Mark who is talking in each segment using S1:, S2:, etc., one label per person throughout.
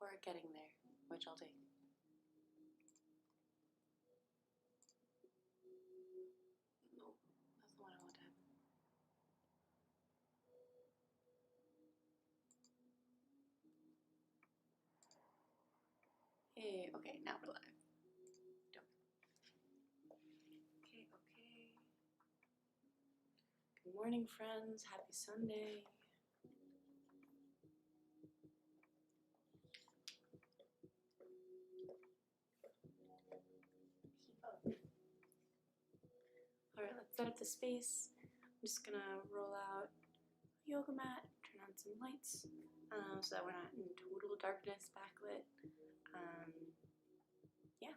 S1: or getting there, which I'll take. Nope, that's the one I want to have. Hey, okay, now we're live. Okay. Good morning, friends. Happy Sunday. Alright, let's set up the space. I'm just gonna roll out a yoga mat, turn on some lights, so that we're not in total darkness, backlit. Yeah.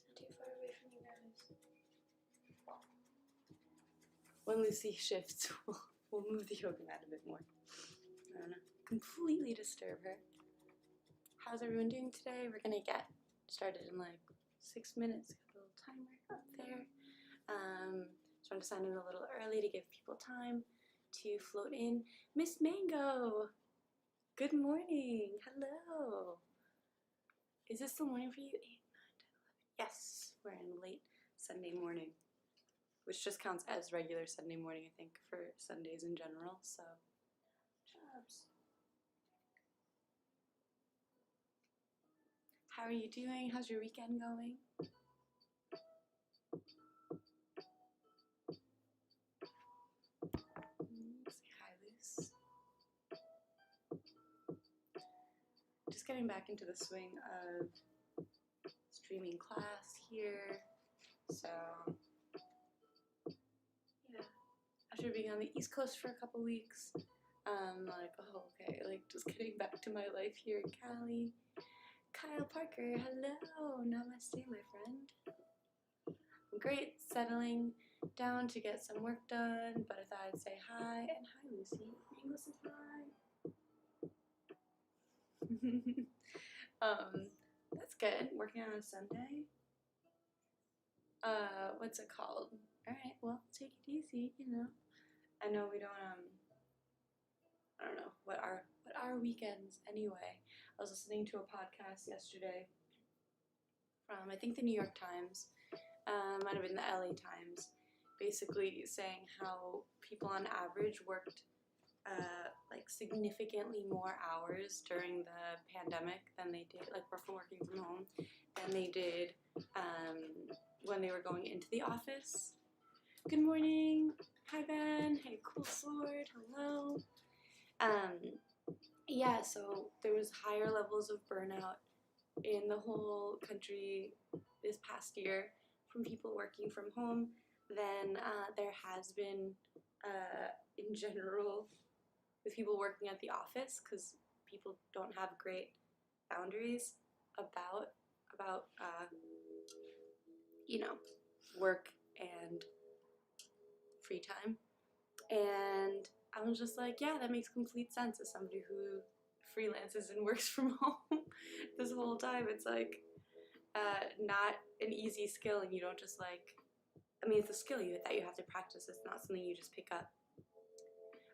S1: Not too far away from you guys. When Lucy shifts, we'll move the yoga mat a bit more. I don't know. Completely disturb her. How's everyone doing today? We're gonna get started in like 6 minutes. Got a little timer up there. Just wanted to sign in a little early to give people time to float in. Miss Mango, good morning. Hello. Is this the morning for you? 8, 9, 10, 11. Yes, we're in late Sunday morning, which just counts as regular Sunday morning, I think, for Sundays in general. So, jobs. How are you doing? How's your weekend going? Say hi, Luce. Just getting back into the swing of streaming class here. So, yeah. After being on the East Coast for a couple weeks, like, oh, okay, like just getting back to my life here in Cali. Kyle Parker, hello, namaste, my friend. I'm great, settling down to get some work done, but I thought I'd say hi, and hi, Lucy. Mango says hi. That's good. Working on a Sunday. What's it called? All right, well, take it easy. You know, I know we don't. I don't know what are weekends anyway. I was listening to a podcast yesterday from I think the New York Times, might have been the LA Times, basically saying how people on average worked like significantly more hours during the pandemic than they did, like from working from home, than they did when they were going into the office. Good morning. Hi, Ben. Hey, Cool Sword. Hello. Yeah, so there was higher levels of burnout in the whole country this past year from people working from home than there has been in general with people working at the office, because people don't have great boundaries about you know, work and free time. And I was just like, yeah, that makes complete sense as somebody who freelances and works from home this whole time. It's like not an easy skill, and you don't just like, I mean, it's a skill that you have to practice. It's not something you just pick up.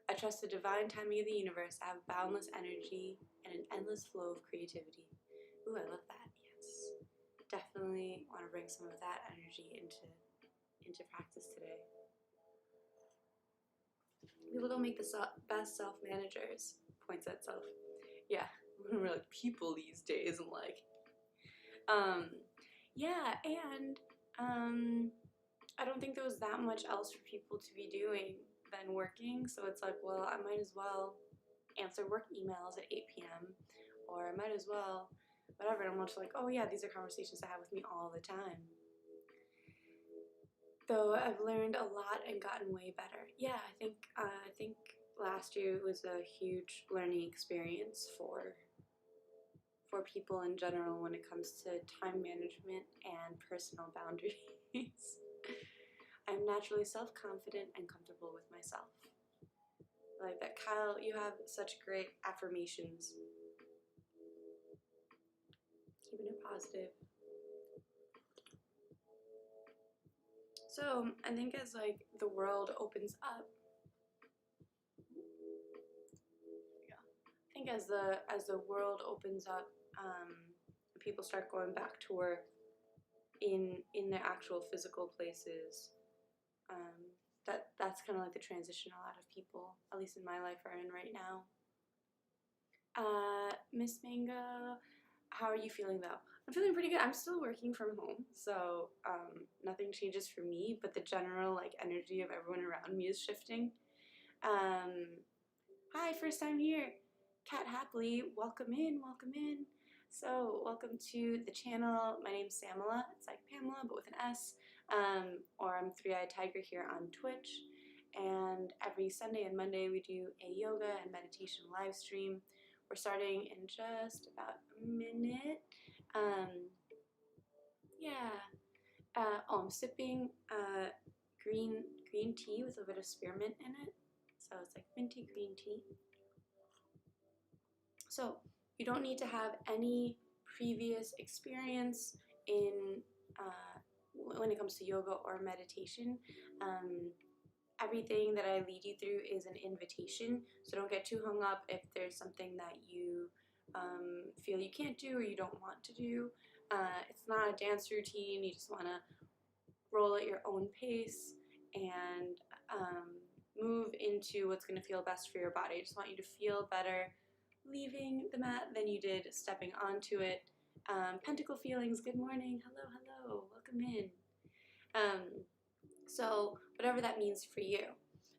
S1: I trust the divine timing of the universe. I have boundless energy and an endless flow of creativity. Ooh, I love that. Yes. Definitely want to bring some of that energy into practice today. People don't make the best self-managers, points at self. Yeah, we're like people these days, and like, yeah, and I don't think there was that much else for people to be doing than working, so it's like, well, I might as well answer work emails at 8 p.m. or I might as well, whatever, and I'm just like, oh yeah, these are conversations I have with me all the time. though I've learned a lot and gotten way better. Yeah, I think last year was a huge learning experience for people in general when it comes to time management and personal boundaries. I'm naturally self-confident and comfortable with myself. Like that, Kyle, you have such great affirmations. Keeping it positive. So I think as like the world opens up, I think as the world opens up, people start going back to work in their actual physical places. That's kind of like the transition a lot of people, at least in my life, are in right now. Miss Mango, how are you feeling though? I'm feeling pretty good. I'm still working from home, so nothing changes for me, but the general like energy of everyone around me is shifting. Hi, first time here. Cat Happily, welcome in, welcome in. So, welcome to the channel. My name's Samala. It's like Pamela, but with an S. Or I'm Three-Eyed Tiger here on Twitch. And every Sunday and Monday we do a yoga and meditation live stream. We're starting in just about a minute. I'm sipping green tea with a bit of spearmint in it. So it's like minty green tea. So you don't need to have any previous experience in when it comes to yoga or meditation. Everything that I lead you through is an invitation, so don't get too hung up if there's something that you feel you can't do or you don't want to do. It's not a dance routine. You just want to roll at your own pace and move into what's going to feel best for your body. I just want you to feel better leaving the mat than you did stepping onto it. Pentacle feelings, good morning, hello, welcome in. So whatever that means for you.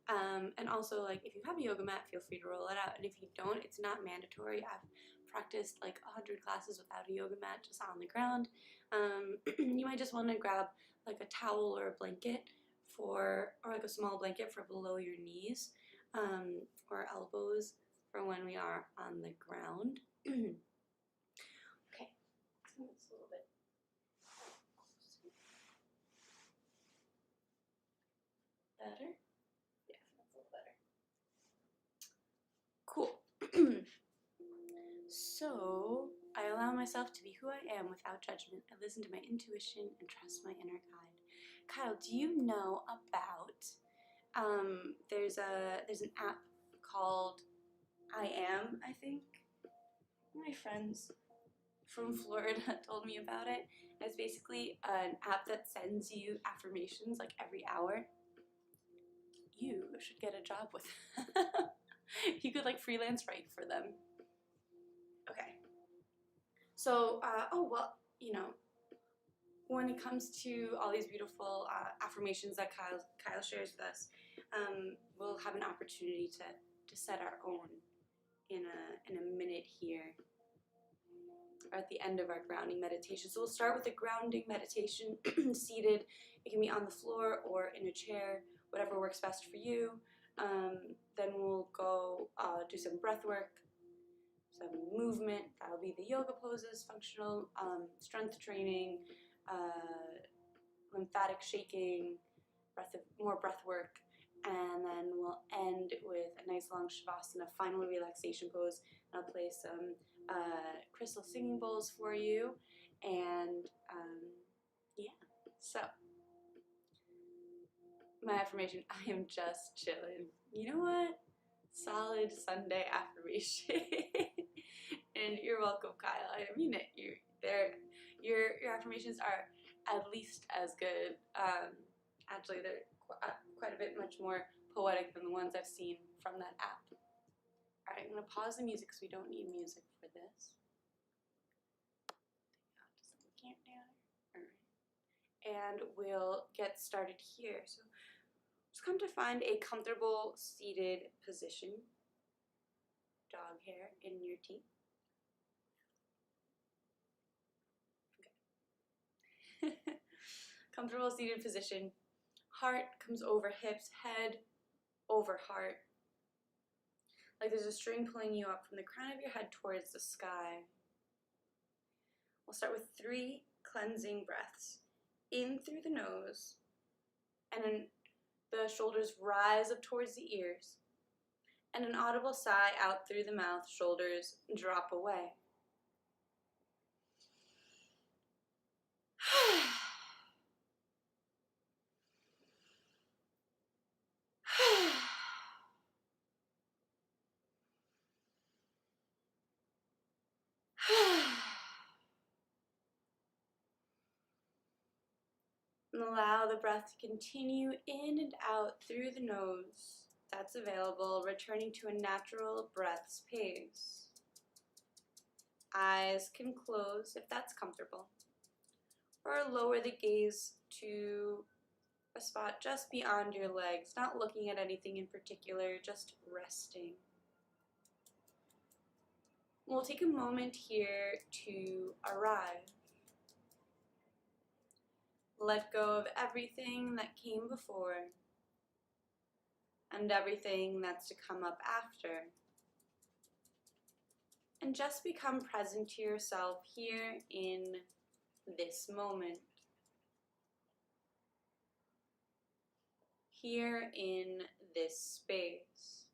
S1: And also, like, if you have a yoga mat, feel free to roll it out. And if you don't, it's not mandatory. I've practiced like 100 classes without a yoga mat, just on the ground. You might just want to grab like a towel or a blanket or like a small blanket for below your knees or elbows for when we are on the ground. Okay, let's move this a little bit. Better? Yeah, that's a little better. Cool. So, I allow myself to be who I am without judgment. I listen to my intuition and trust my inner guide. Kyle, do you know about, there's an app called I Am, I think? My friends from Florida told me about it. And it's basically an app that sends you affirmations like every hour. You should get a job with them. You could like freelance write for them. Okay. So, you know, when it comes to all these beautiful affirmations that Kyle shares with us, we'll have an opportunity to set our own in a minute here, or at the end of our grounding meditation. So we'll start with a grounding meditation, seated. It can be on the floor or in a chair, whatever works best for you. Then we'll go do some breath work, some movement. That'll be the yoga poses, functional strength training, lymphatic shaking, more breath work, and then we'll end with a nice long shavasana, final relaxation pose. And I'll play some crystal singing bowls for you, and yeah. So my affirmation: I am just chilling. You know what? Solid Sunday affirmation. And you're welcome, Kyle. I mean it. Your affirmations are at least as good. Actually, they're quite a bit much more poetic than the ones I've seen from that app. All right, I'm gonna pause the music because we don't need music for this. All right, and we'll get started here. So just come to find a comfortable seated position. Dog hair in your teeth. Okay. Comfortable seated position. Heart comes over hips, head over heart. Like there's a string pulling you up from the crown of your head towards the sky. We'll start with 3 cleansing breaths. In through the nose, and then the shoulders rise up towards the ears, and an audible sigh out through the mouth, shoulders drop away. And allow the breath to continue in and out through the nose. That's available, returning to a natural breath's pace. Eyes can close if that's comfortable, or lower the gaze to a spot just beyond your legs, not looking at anything in particular, just resting. We'll take a moment here to arrive. Let go of everything that came before and everything that's to come up after. And just become present to yourself here in this moment. Here in this space.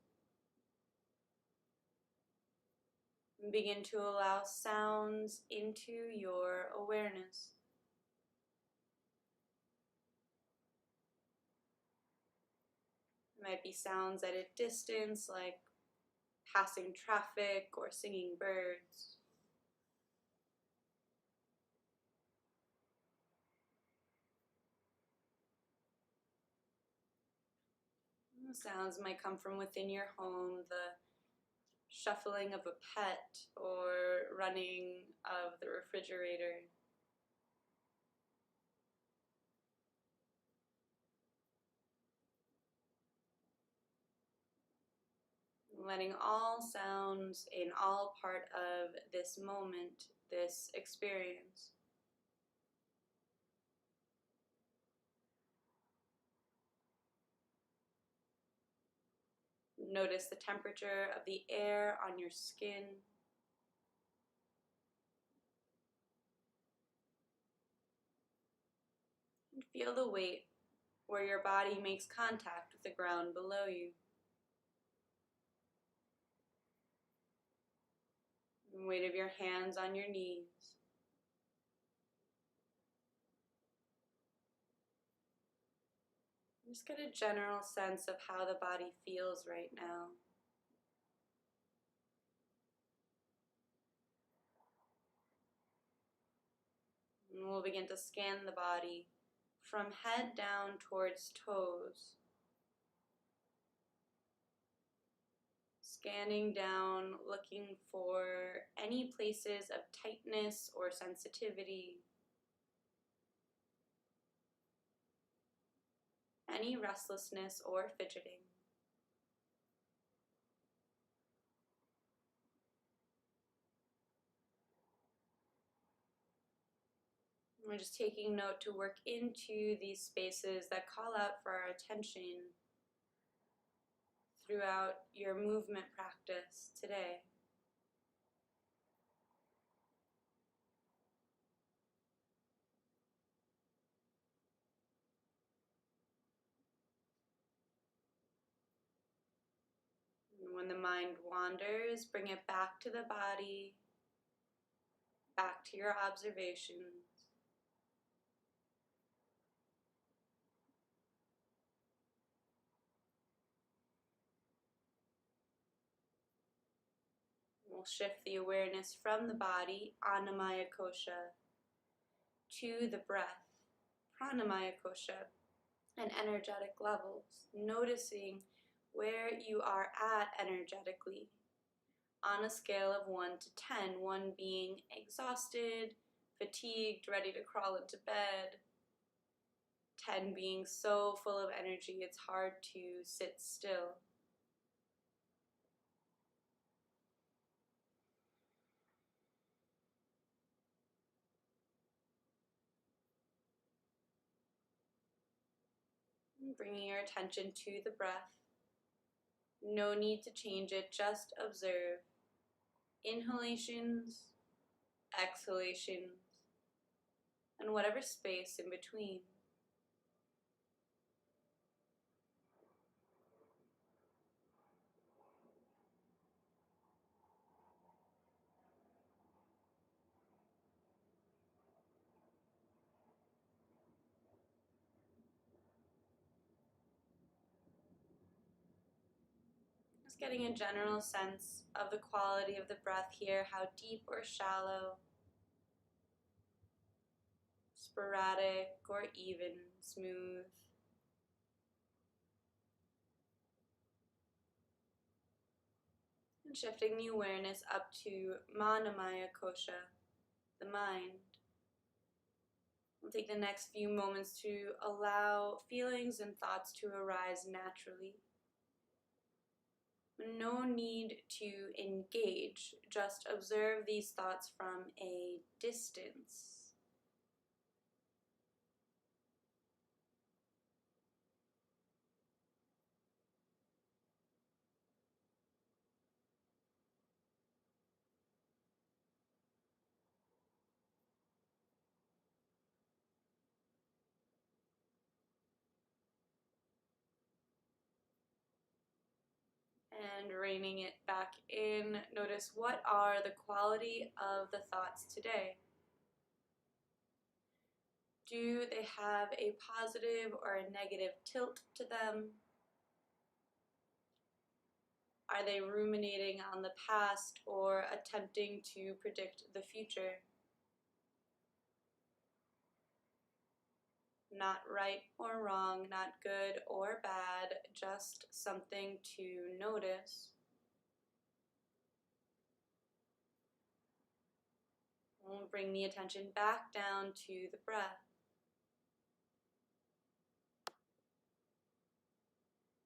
S1: Begin to allow sounds into your awareness. It might be sounds at a distance, like passing traffic or singing birds. The sounds might come from within your home, the shuffling of a pet or running of the refrigerator. Letting all sounds in all part of this moment, this experience. Notice the temperature of the air on your skin. And feel the weight where your body makes contact with the ground below you. The weight of your hands on your knees. Just get a general sense of how the body feels right now. And we'll begin to scan the body from head down towards toes. Scanning down, looking for any places of tightness or sensitivity. Any restlessness or fidgeting. We're just taking note to work into these spaces that call out for our attention throughout your movement practice today. And when the mind wanders, bring it back to the body, back to your observations. We'll shift the awareness from the body, Annamaya Kosha, to the breath, Pranamaya Kosha, and energetic levels, noticing where you are at energetically on a scale of 1 to 10, 1 being exhausted, fatigued, ready to crawl into bed, 10 being so full of energy it's hard to sit still. Bringing your attention to the breath. No need to change it, just observe inhalations, exhalations, and whatever space in between. Just getting a general sense of the quality of the breath here, how deep or shallow, sporadic or even, smooth. And shifting the awareness up to Manamaya Kosha, the mind. We'll take the next few moments to allow feelings and thoughts to arise naturally. No need to engage, just observe these thoughts from a distance. And reining it back in, notice what are the quality of the thoughts today. Do they have a positive or a negative tilt to them? Are they ruminating on the past or attempting to predict the future? Not right or wrong, not good or bad, just something to notice. We'll bring the attention back down to the breath.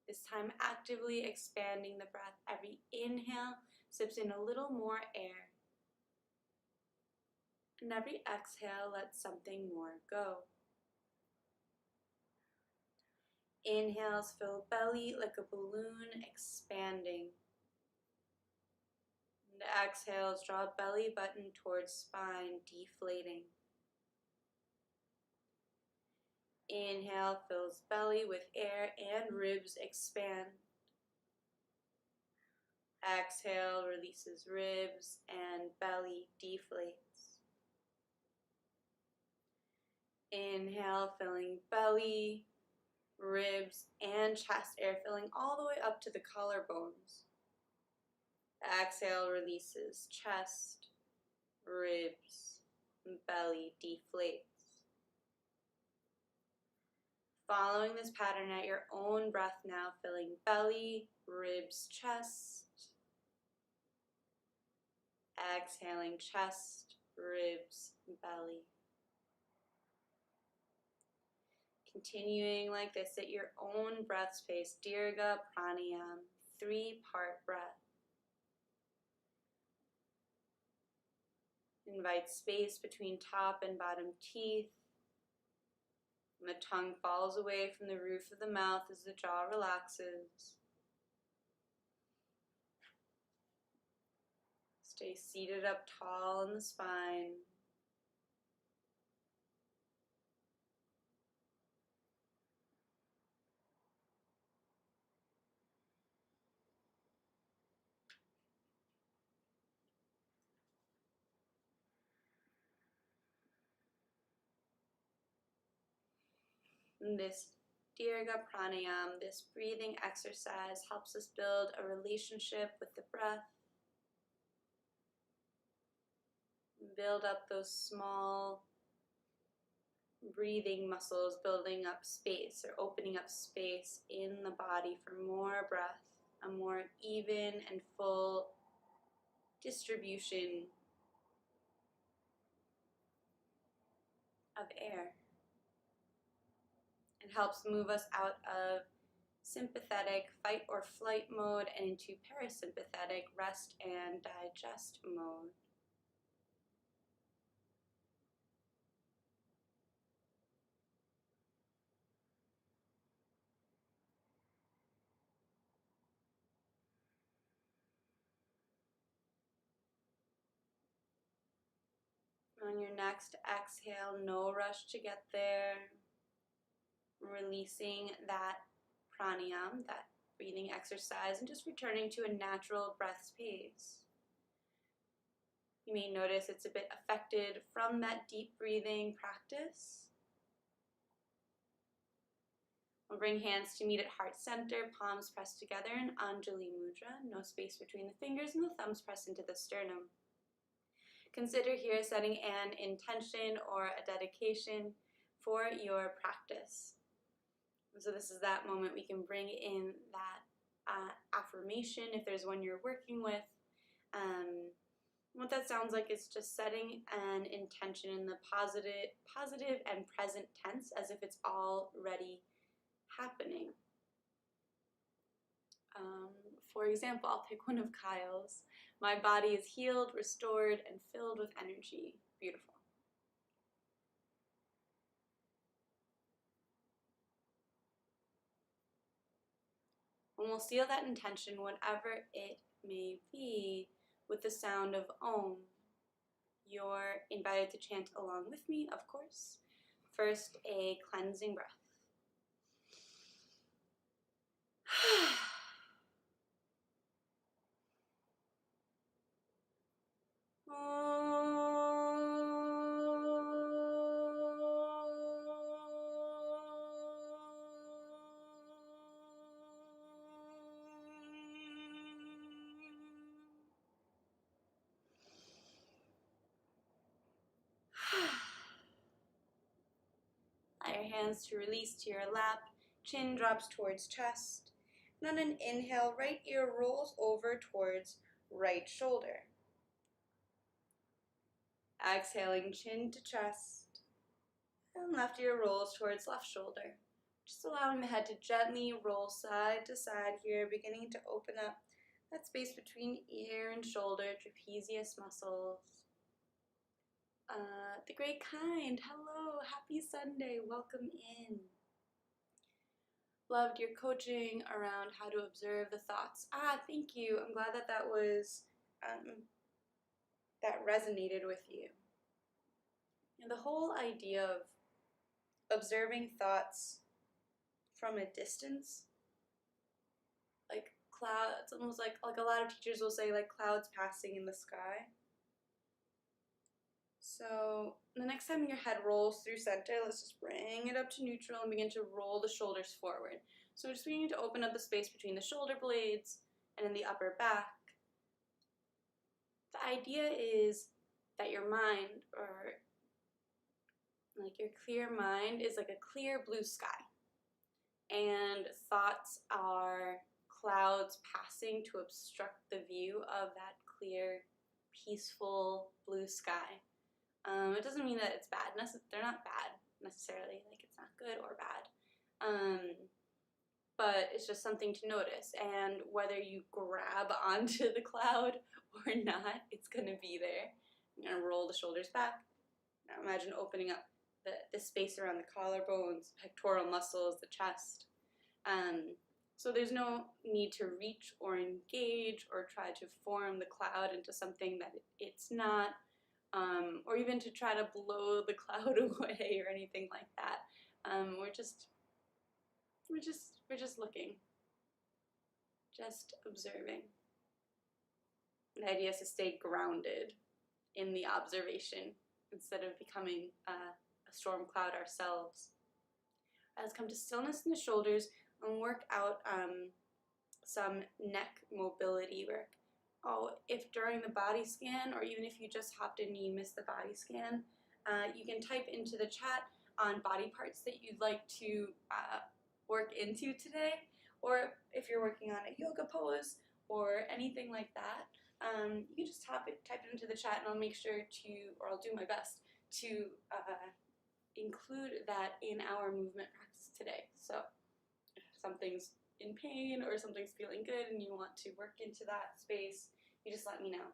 S1: This time actively expanding the breath. Every inhale sips in a little more air. And every exhale lets something more go. Inhales fill belly like a balloon expanding. And exhales draw belly button towards spine deflating. Inhale fills belly with air and ribs expand. Exhale releases ribs and belly deflates. Inhale filling belly, ribs, and chest air filling all the way up to the collarbones. Exhale releases chest, ribs, belly deflates. Following this pattern at your own breath now, filling belly, ribs, chest. Exhaling chest, ribs, belly. Continuing like this at your own breath space, Dirga Pranayam, 3-part breath. Invite space between top and bottom teeth. And the tongue falls away from the roof of the mouth as the jaw relaxes. Stay seated up tall in the spine. And this Dirga Pranayam, this breathing exercise, helps us build a relationship with the breath. Build up those small breathing muscles, building up space or opening up space in the body for more breath, a more even and full distribution of air. It helps move us out of sympathetic fight or flight mode and into parasympathetic rest and digest mode. On your next exhale, no rush to get there. Releasing that pranayama, that breathing exercise, and just returning to a natural breath pace. You may notice it's a bit affected from that deep breathing practice. We'll bring hands to meet at heart center, palms pressed together in Anjali Mudra, no space between the fingers and the thumbs pressed into the sternum. Consider here setting an intention or a dedication for your practice. So this is that moment we can bring in that affirmation if there's one you're working with. What that sounds like is just setting an intention in the positive and present tense as if it's already happening. For example, I'll pick one of Kyle's. My body is healed, restored, and filled with energy. Beautiful. And we'll seal that intention, whatever it may be, with the sound of Om. You're invited to chant along with me, of course. First, a cleansing breath. Allow your hands to release to your lap, chin drops towards chest, and on an inhale, right ear rolls over towards right shoulder. Exhaling, chin to chest, and left ear rolls towards left shoulder. Just allowing the head to gently roll side to side here, beginning to open up that space between ear and shoulder, trapezius muscles. The great kind, hello, happy Sunday, welcome in. Loved your coaching around how to observe the thoughts. Thank you. I'm glad that was, that resonated with you. And the whole idea of observing thoughts from a distance, like clouds, it's almost like a lot of teachers will say like clouds passing in the sky. So the next time your head rolls through center, let's just bring it up to neutral and begin to roll the shoulders forward. So we're just beginning to open up the space between the shoulder blades and in the upper back. The idea is that your mind, or like your clear mind, is like a clear blue sky. And thoughts are clouds passing to obstruct the view of that clear, peaceful blue sky. It doesn't mean that it's bad. They're not bad necessarily. Like it's not good or bad. But it's just something to notice. And whether you grab onto the cloud or not, it's going to be there. I'm going to roll the shoulders back. Now imagine opening up the space around the collarbones, pectoral muscles, the chest. So there's no need to reach or engage or try to form the cloud into something that it's not. Or even to try to blow the cloud away or anything like that. We're just looking, just observing. The idea is to stay grounded in the observation instead of becoming a storm cloud ourselves. Let's come to stillness in the shoulders and work out some neck mobility work. If during the body scan, or even if you just hopped in and you missed the body scan, you can type into the chat on body parts that you'd like to work into today, or if you're working on a yoga pose or anything like that, you can just type it into the chat, and I'll make sure to, or I'll do my best to include that in our movement practice today. So if something's in pain or something's feeling good and you want to work into that space, you just let me know.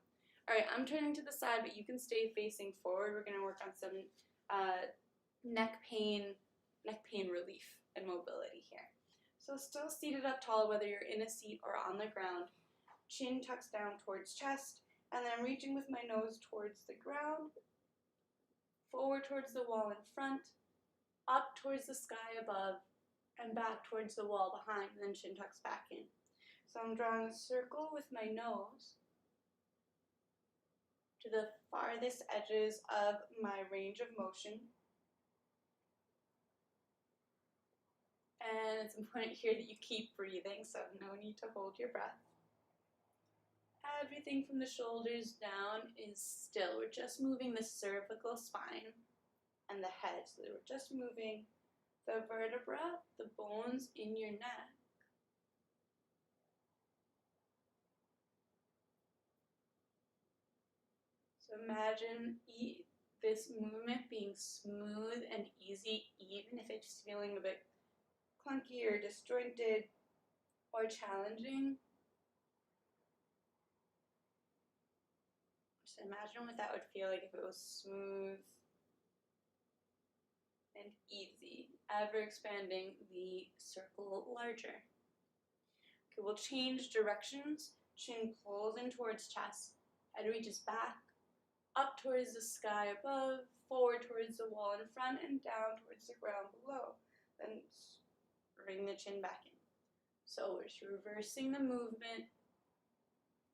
S1: All right, I'm turning to the side, but you can stay facing forward. We're going to work on some neck pain relief and mobility here. So still seated up tall, whether you're in a seat or on the ground. Chin tucks down towards chest, and then I'm reaching with my nose towards the ground. forward towards the wall in front, up towards the sky above, and back towards the wall behind, and then chin tucks back in. So I'm drawing a circle with my nose to the farthest edges of my range of motion. And it's important here that you keep breathing, so no need to hold your breath. Everything from the shoulders down is still. We're just moving the cervical spine and the head. So we're just moving the vertebra, the bones in your neck. So imagine this movement being smooth and easy, even if it's feeling a bit clunky or disjointed or challenging. Just imagine what that would feel like if it was smooth and easy, ever expanding the circle larger. Okay, we'll change directions. Chin pulls in towards chest, head reaches back, up towards the sky above, forward towards the wall in front, and down towards the ground below. Then bring the chin back in. So we're just reversing the movement,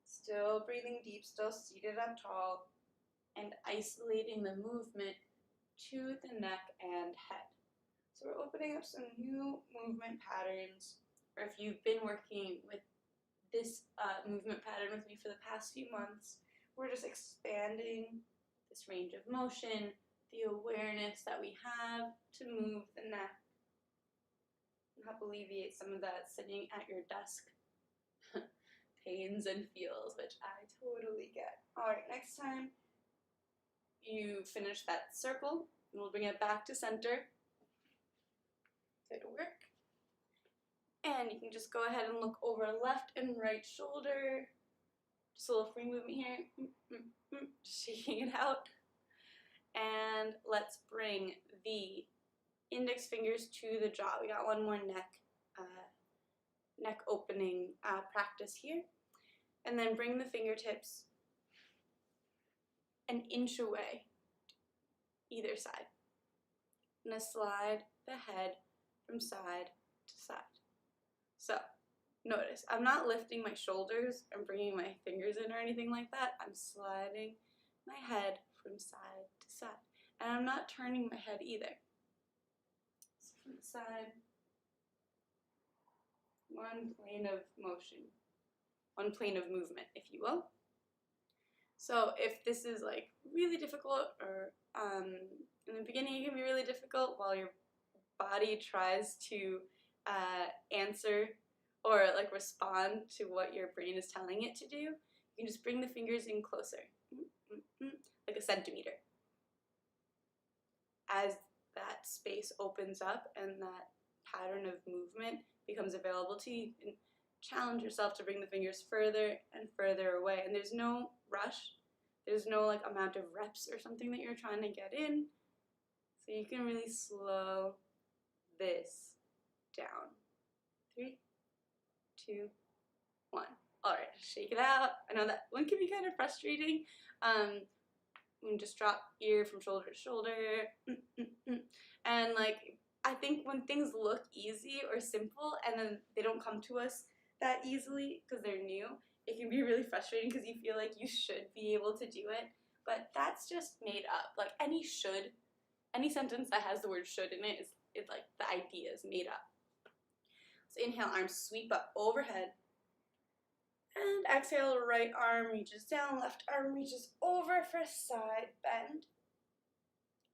S1: still breathing deep, still seated up tall, and isolating the movement to the neck and head. So we're opening up some new movement patterns, or if you've been working with this movement pattern with me for the past few months, we're just expanding this range of motion, the awareness that we have to move the neck, and help alleviate some of that sitting at your desk pains and feels, which I totally get. Alright, next time you finish that circle, we'll bring it back to center. Good work. And you can just go ahead and look over left and right shoulder. Just a little free movement here. Just shaking it out. And let's bring the index fingers to the jaw. We got one more neck opening practice here. And then bring the fingertips an inch away, either side. I'm going to slide the head from side to side. So, notice, I'm not lifting my shoulders and bringing my fingers in or anything like that. I'm sliding my head from side to side. And I'm not turning my head either. So from the side, one plane of motion, one plane of movement, if you will. So if this is like really difficult, or in the beginning it can be really difficult while your body tries to answer or like respond to what your brain is telling it to do, you can just bring the fingers in closer, like a centimeter. As that space opens up and that pattern of movement becomes available to you, you can challenge yourself to bring the fingers further and further away. And there's no rush. There's no like amount of reps or something that you're trying to get in. So you can really slow this down. 3, 2, 1. All right, shake it out. I know that one can be kind of frustrating. You can just drop ear from shoulder to shoulder. And like, I think when things look easy or simple and then they don't come to us that easily because they're new, it can be really frustrating because you feel like you should be able to do it. But that's just made up. Like any sentence that has the word should in it is like the idea is made up. So inhale, arms sweep up overhead. And exhale, right arm reaches down, left arm reaches over for side bend.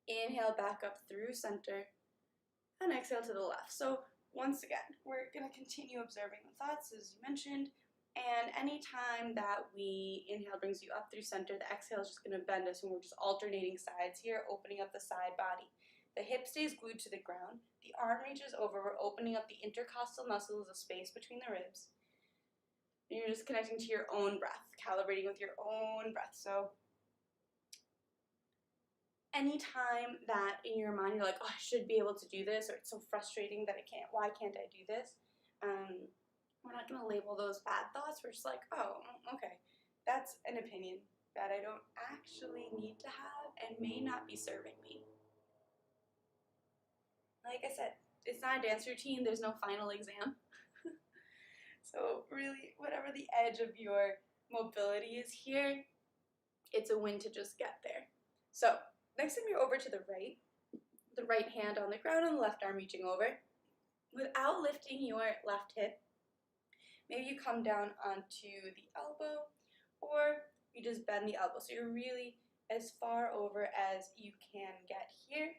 S1: Inhale, back up through center. And exhale to the left. So once again, we're going to continue observing the thoughts as you mentioned. And anytime that we inhale brings you up through center, the exhale is just going to bend us, and we're just alternating sides here, opening up the side body. The hip stays glued to the ground. The arm reaches over. We're opening up the intercostal muscles, the space between the ribs. And you're just connecting to your own breath, calibrating with your own breath. So anytime that in your mind you're like, oh, I should be able to do this, or it's so frustrating that I can't, why can't I do this? We're not going to label those bad thoughts. We're just like, oh, okay, that's an opinion. that I don't actually need to have and may not be serving me. Like I said, it's not a dance routine, there's no final exam. So really, whatever the edge of your mobility is here, it's a win to just get there. So next time you're over to the right hand on the ground and the left arm reaching over. Without lifting your left hip, maybe you come down onto the elbow, or you just bend the elbow. So you're really as far over as you can get here.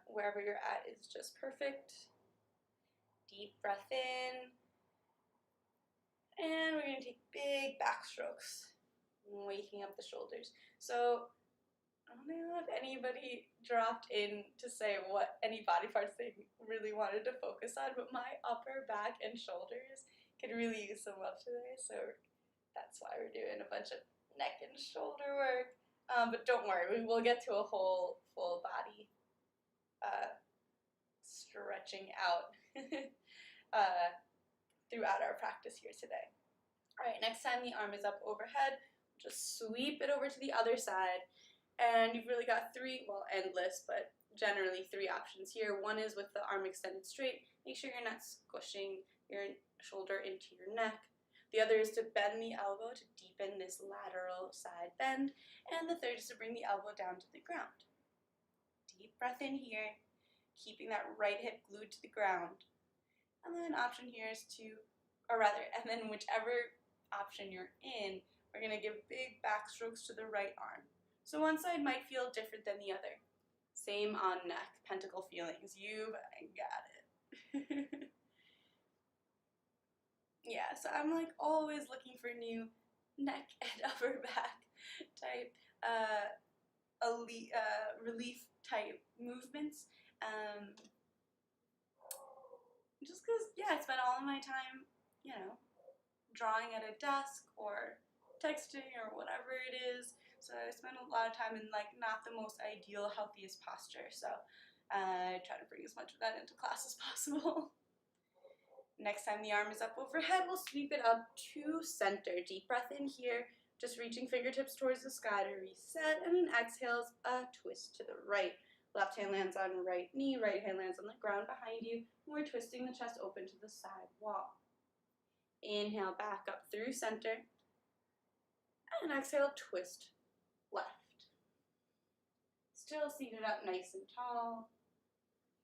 S1: Wherever you're at is just perfect. Deep breath in. And we're going to take big back strokes, waking up the shoulders. So I don't know if anybody dropped in to say what any body parts they really wanted to focus on, but my upper back and shoulders could really use some love today, so that's why we're doing a bunch of neck and shoulder work. But don't worry, we will get to a whole full body stretching out throughout our practice here today. All right, next time the arm is up overhead, just sweep it over to the other side. And you've really got three, well, endless, but generally three options here. One is with the arm extended straight. Make sure you're not squishing your shoulder into your neck. The other is to bend the elbow to deepen this lateral side bend. And the third is to bring the elbow down to the ground. Deep breath in here, keeping that right hip glued to the ground. And then option here is and then whichever option you're in, we're going to give big back strokes to the right arm. So one side might feel different than the other. Same on neck, pentacle feelings. You've got it. Yeah, so I'm like always looking for new neck and upper back type, relief type movements. Just because, yeah, I spent all of my time, drawing at a desk or texting or whatever it is. So I spend a lot of time in like not the most ideal, healthiest posture. So I try to bring as much of that into class as possible. Next time the arm is up overhead, we'll sweep it up to center. Deep breath in here, just reaching fingertips towards the sky to reset, and then exhales a twist to the right. Left hand lands on right knee, right hand lands on the ground behind you. We're twisting the chest open to the side wall. Inhale back up through center, and exhale, twist left. Still seated up nice and tall.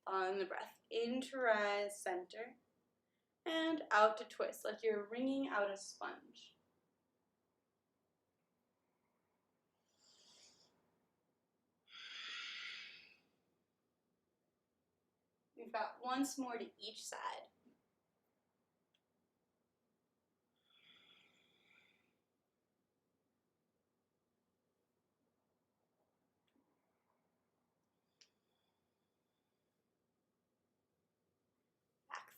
S1: Following the breath in to rise, center, and out to twist like you're wringing out a sponge. We've got once more to each side.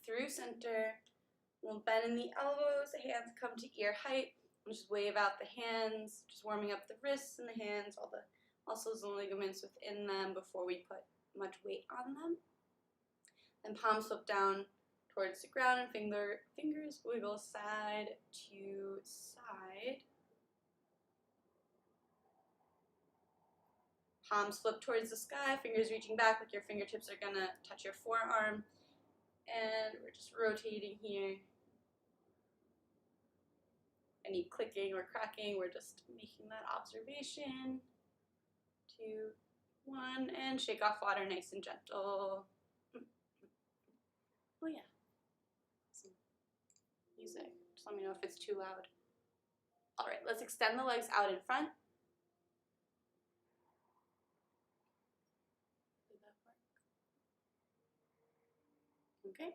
S1: Through center, we'll bend in the elbows, the hands come to ear height, and just wave out the hands, just warming up the wrists and the hands, all the muscles and ligaments within them before we put much weight on them. Then palms flip down towards the ground and fingers wiggle side to side. Palms flip towards the sky, fingers reaching back like your fingertips are gonna touch your forearm. And we're just rotating here. Any clicking or cracking, we're just making that observation. 2, 1, and shake off water nice and gentle. Oh yeah. Some music. Just let me know if it's too loud. All right, let's extend the legs out in front. Okay.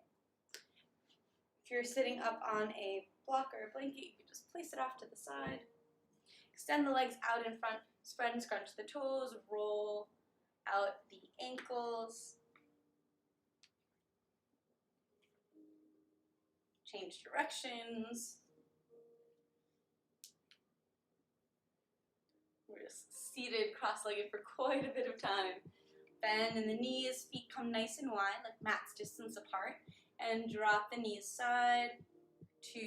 S1: If you're sitting up on a block or a blanket, you can just place it off to the side. Extend the legs out in front, spread and scrunch the toes, roll out the ankles. Change directions. We're just seated cross-legged for quite a bit of time. Bend in the knees, feet come nice and wide, like mats distance apart, and drop the knees side to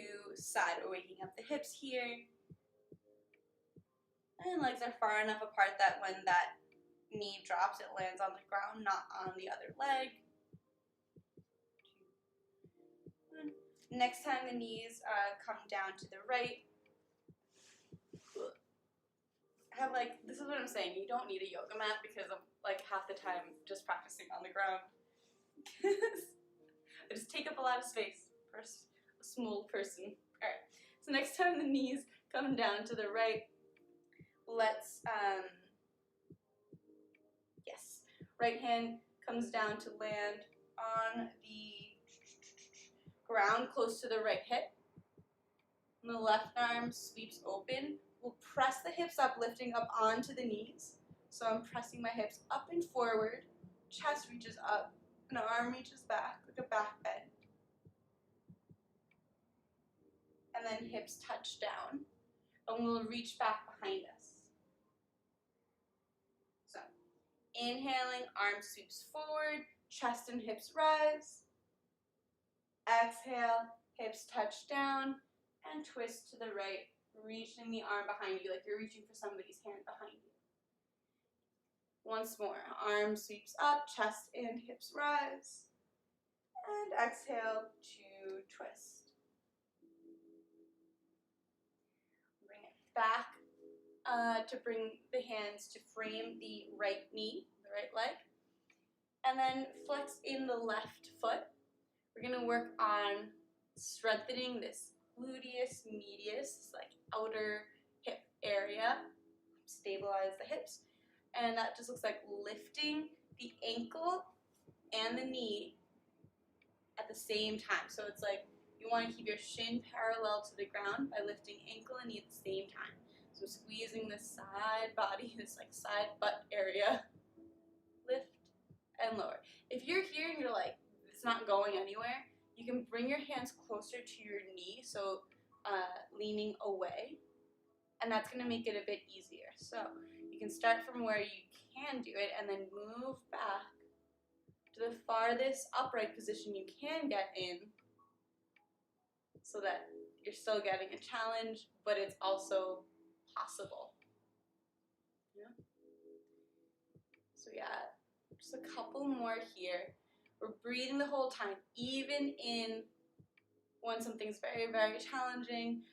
S1: side. We're waking up the hips here.
S2: And legs are far enough apart that when that knee drops, it lands on the ground, not on the other leg. Next time the knees come down to the right. This is what I'm saying, you don't need a yoga mat because I'm half the time just practicing on the ground. I just take up a lot of space for a small person. Alright, so next time the knees come down to the right, let's, right hand comes down to land on the ground close to the right hip. And the left arm sweeps open. We'll press the hips up, lifting up onto the knees. So I'm pressing my hips up and forward. Chest reaches up, and arm reaches back, like a back bend. And then hips touch down, and we'll reach back behind us. So, inhaling, arm sweeps forward, chest and hips rise. Exhale, hips touch down, and twist to the right, reaching the arm behind you like you're reaching for somebody's hand behind you. Once more, arm sweeps up, chest and hips rise. And exhale to twist. Bring it back to bring the hands to frame the right knee, the right leg. And then flex in the left foot. We're going to work on strengthening this gluteus medius, outer hip area. Stabilize the hips. And that just looks like lifting the ankle and the knee at the same time. So it's you want to keep your shin parallel to the ground by lifting ankle and knee at the same time. So squeezing the side body, this side butt area. Lift and lower. If you're here and you're it's not going anywhere, you can bring your hands closer to your knee, so leaning away, and that's going to make it a bit easier. So you can start from where you can do it and then move back to the farthest upright position you can get in so that you're still getting a challenge, but it's also possible. Yeah. So yeah, just a couple more here. We're breathing the whole time, even when something's very, very challenging.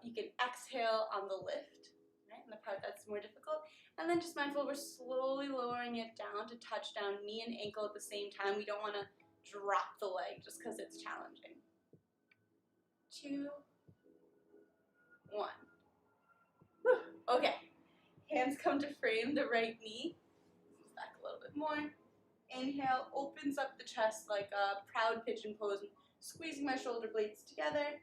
S2: You can exhale on the lift, right, and the part that's more difficult. And then just mindful, we're slowly lowering it down to touch down knee and ankle at the same time. We don't want to drop the leg just because it's challenging. 2, 1. Whew. Okay, hands come to frame the right knee. Back a little bit more. Inhale, opens up the chest like a proud pigeon pose, squeezing my shoulder blades together.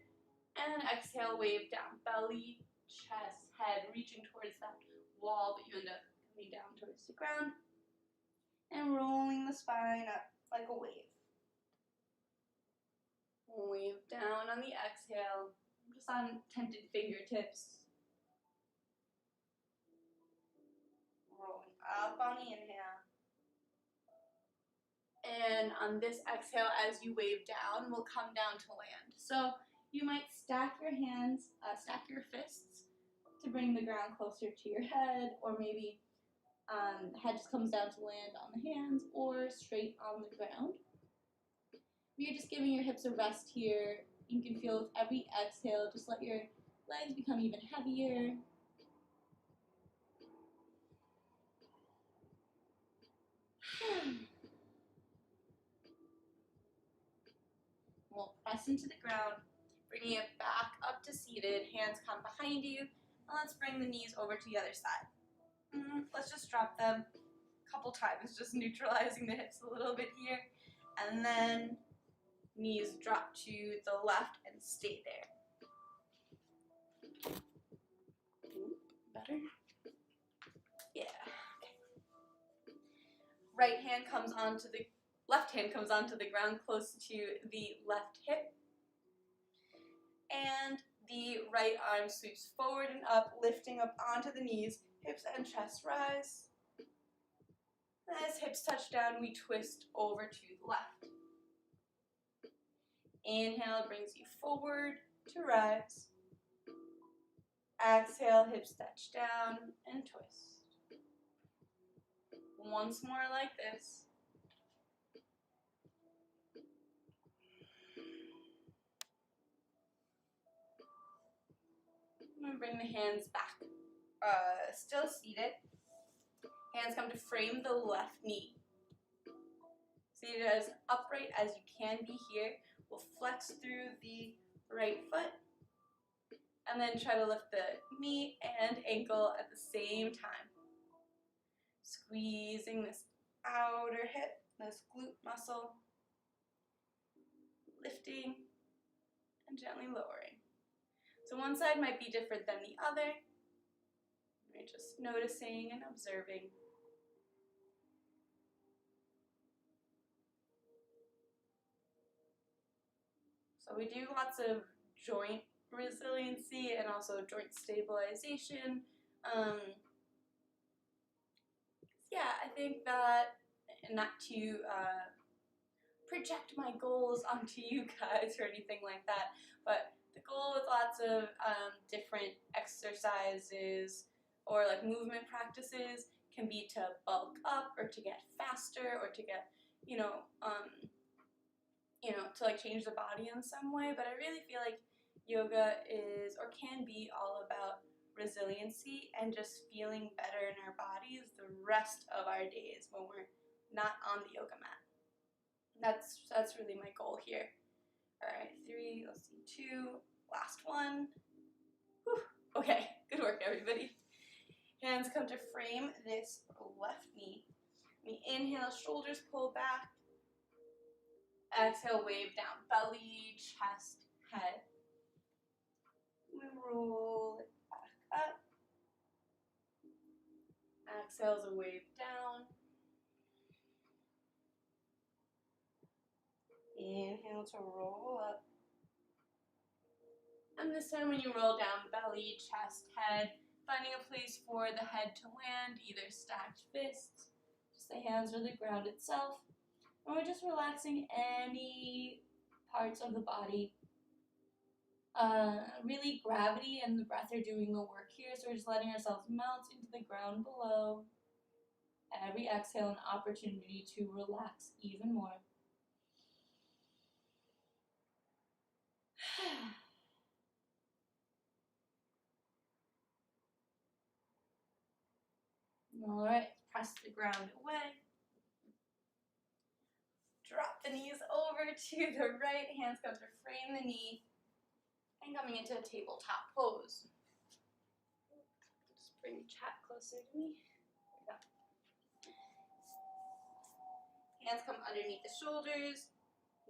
S2: And exhale, wave down. Belly, chest, head, reaching towards that wall, but you end up coming down towards the ground. And rolling the spine up like a wave. Wave down on the exhale, just on tented fingertips. Rolling up on the inhale. And on this exhale, as you wave down, we'll come down to land. So you might stack your hands, stack your fists to bring the ground closer to your head, or maybe head just comes down to land on the hands or straight on the ground. You're just giving your hips a rest here. You can feel with every exhale, just let your legs become even heavier. We'll press into the ground, bringing it back up to seated. Hands come behind you. And let's bring the knees over to the other side. Let's just drop them a couple times, just neutralizing the hips a little bit here. And then knees drop to the left and stay there. Better? Yeah. Okay. Left hand comes onto the ground close to the left hip. And the right arm sweeps forward and up, lifting up onto the knees, hips and chest rise. As hips touch down, we twist over to the left. Inhale brings you forward to rise. Exhale, hips touch down and twist. Once more like this. I'm going to bring the hands back. Still seated. Hands come to frame the left knee. Seated as upright as you can be here. We'll flex through the right foot. And then try to lift the knee and ankle at the same time. Squeezing this outer hip, this glute muscle. Lifting and gently lowering. So one side might be different than the other. You're just noticing and observing. So we do lots of joint resiliency and also joint stabilization. Yeah, I think that, not to project my goals onto you guys or anything like that, but the goal with lots of different exercises or like movement practices can be to bulk up or to get faster or to get, to like change the body in some way. But I really feel like yoga is or can be all about resiliency and just feeling better in our bodies the rest of our days when we're not on the yoga mat. That's really my goal here. All right, 3, let's see, 2, last one. Whew. Okay, good work, everybody. Hands come to frame this left knee. We inhale, shoulders pull back. Exhale, wave down, belly, chest, head. We roll it back up. Exhale is a wave down. Inhale to roll up. And this time when you roll down, belly, chest, head, finding a place for the head to land, either stacked fists, just the hands or the ground itself. And we're just relaxing any parts of the body. Really gravity and the breath are doing the work here, so we're just letting ourselves melt into the ground below. Every exhale, an opportunity to relax even more. All right, press the ground away. Drop the knees over to the right, hands come to frame the knee, and coming into a tabletop pose. Just bring the chat closer to me. There we go. Hands come underneath the shoulders,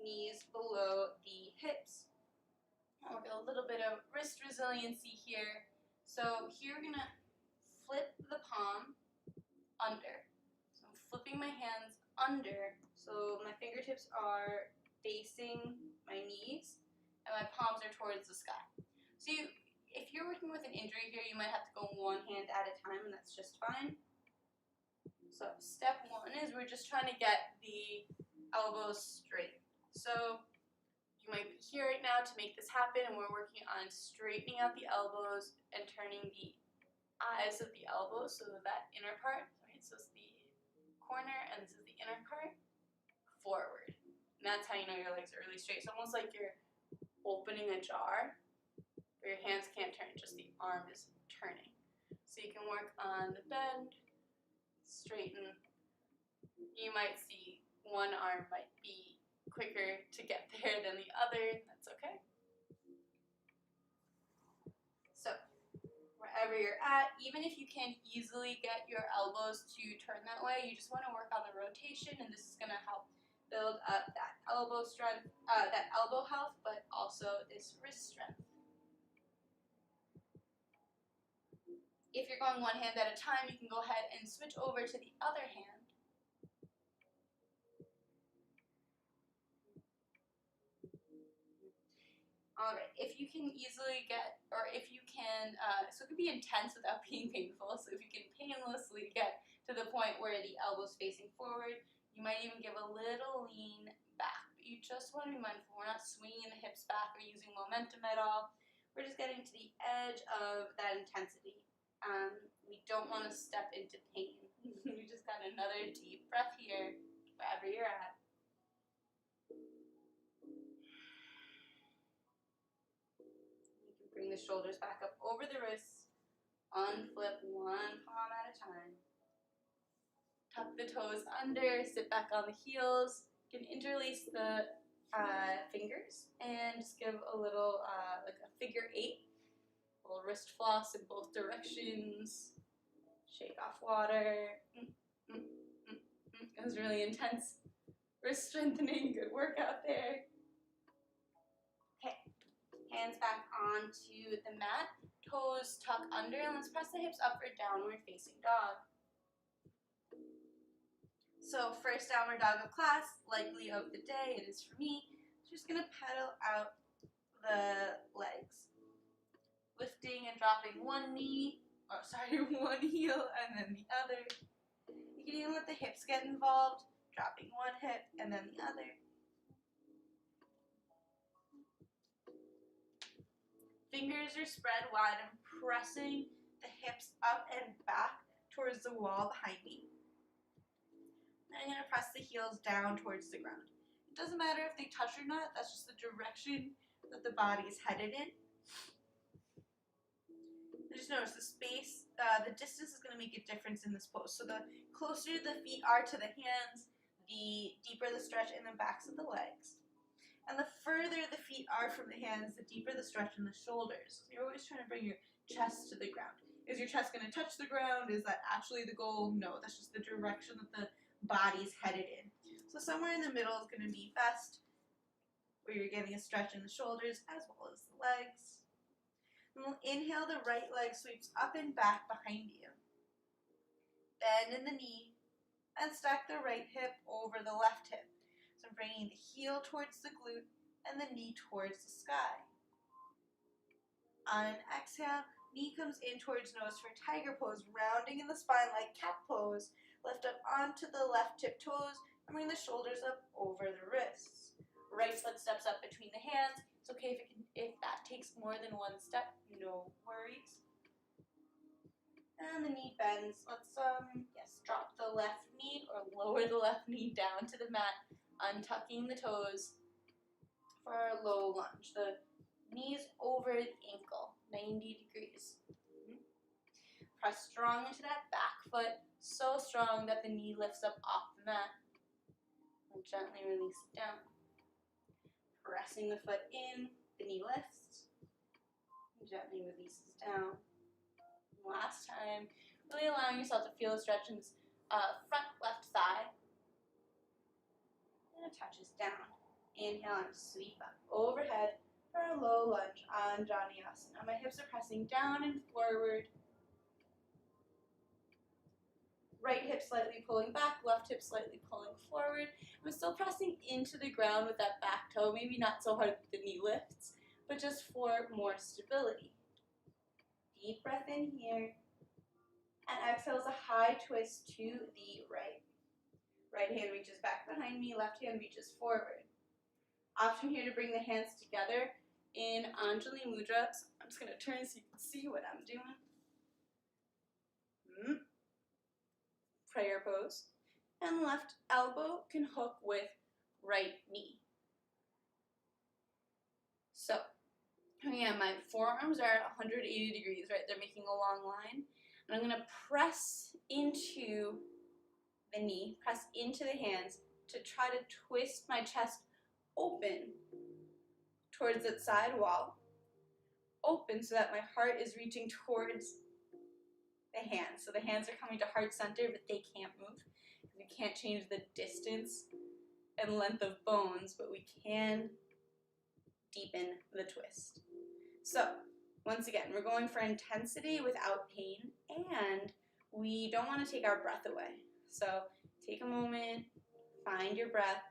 S2: knees below the hips. And we'll get a little bit of wrist resiliency here. So here we're gonna flip the palm under. So I'm flipping my hands under, so my fingertips are facing my knees and my palms are towards the sky. So if you're working with an injury here, you might have to go one hand at a time, and that's just fine. So step 1 is we're just trying to get the elbows straight. So you might be here right now to make this happen, and we're working on straightening out the elbows and turning the eyes of the elbows, so that inner part, right? So it's the corner and this is the inner part, forward. And that's how you know your legs are really straight. It's almost like you're opening a jar where your hands can't turn, just the arm is turning. So you can work on the bend, straighten. You might see one arm might be quicker to get there than the other. That's okay. So wherever you're at, even if you can easily get your elbows to turn that way, you just want to work on the rotation, and this is going to help build up that elbow strength, that elbow health, but also this wrist strength. If you're going one hand at a time, you can go ahead and switch over to the other hand. Alright, if you can easily get, or if you can, so it can be intense without being painful, so if you can painlessly get to the point where the elbow's facing forward, you might even give a little lean back. But you just want to be mindful, we're not swinging the hips back or using momentum at all. we're just getting to the edge of that intensity. We don't want to step into pain. We just got another deep breath here, wherever you're at. You can bring the shoulders back up over the wrists. Unflip one palm at a time. Tuck the toes under, sit back on the heels. You can interlace the fingers and just give a little, like a figure 8. A little wrist floss in both directions. Shake off water. It was really intense. Wrist strengthening, good workout there. Okay, hands back onto the mat. Toes tuck under, and let's press the hips up for downward facing dog. So first downward dog of class, likely of the day, it is for me. Just gonna pedal out the legs. Lifting and dropping one heel and then the other. You can even let the hips get involved, dropping one hip and then the other. Fingers are spread wide and pressing the hips up and back towards the wall behind me. And I'm going to press the heels down towards the ground. It doesn't matter if they touch or not, that's just the direction that the body is headed in. Just notice the space, the distance is going to make a difference in this pose. So the closer the feet are to the hands, the deeper the stretch in the backs of the legs. And the further the feet are from the hands, the deeper the stretch in the shoulders. So you're always trying to bring your chest to the ground. Is your chest going to touch the ground? Is that actually the goal? No, that's just the direction that the body's headed in. So somewhere in the middle is going to be best, where you're getting a stretch in the shoulders as well as the legs. And we'll inhale, the right leg sweeps up and back behind you. Bend in the knee and stack the right hip over the left hip. So I'm bringing the heel towards the glute and the knee towards the sky. On an exhale, knee comes in towards nose for tiger pose, rounding in the spine like cat pose. Lift up onto the left tip toes and bring the shoulders up over the wrists. Right foot steps up between the hands. It's okay if that takes more than one step, no worries. And the knee bends. Let's drop the left knee or lower the left knee down to the mat, untucking the toes for a low lunge. The knees over the ankle, 90 degrees. Press strong into that back foot, so strong that the knee lifts up off the mat. And gently release it down. Pressing the foot in, the knee lifts. And gently releases down. Last time, really allowing yourself to feel a stretch in this front left thigh. And it touches down. Inhale and sweep up overhead for a low lunge on Jani Asana. My hips are pressing down and forward. Right hip slightly pulling back, left hip slightly pulling forward. I'm still pressing into the ground with that back toe, maybe not so hard that the knee lifts, but just for more stability. Deep breath in here, and exhale is a high twist to the right. Right hand reaches back behind me, left hand reaches forward. Option here to bring the hands together in Anjali Mudra. So I'm just going to turn so you can see what I'm doing. Prayer pose. And left elbow can hook with right knee. So, again, my forearms are at 180 degrees, right? They're making a long line. And I'm going to press into the knee, press into the hands to try to twist my chest open towards that side wall. Open so that my heart is reaching towards the hands. So the hands are coming to heart center, but they can't move. We can't change the distance and length of bones, but we can deepen the twist. So, once again, we're going for intensity without pain, and we don't want to take our breath away. So, take a moment, find your breath.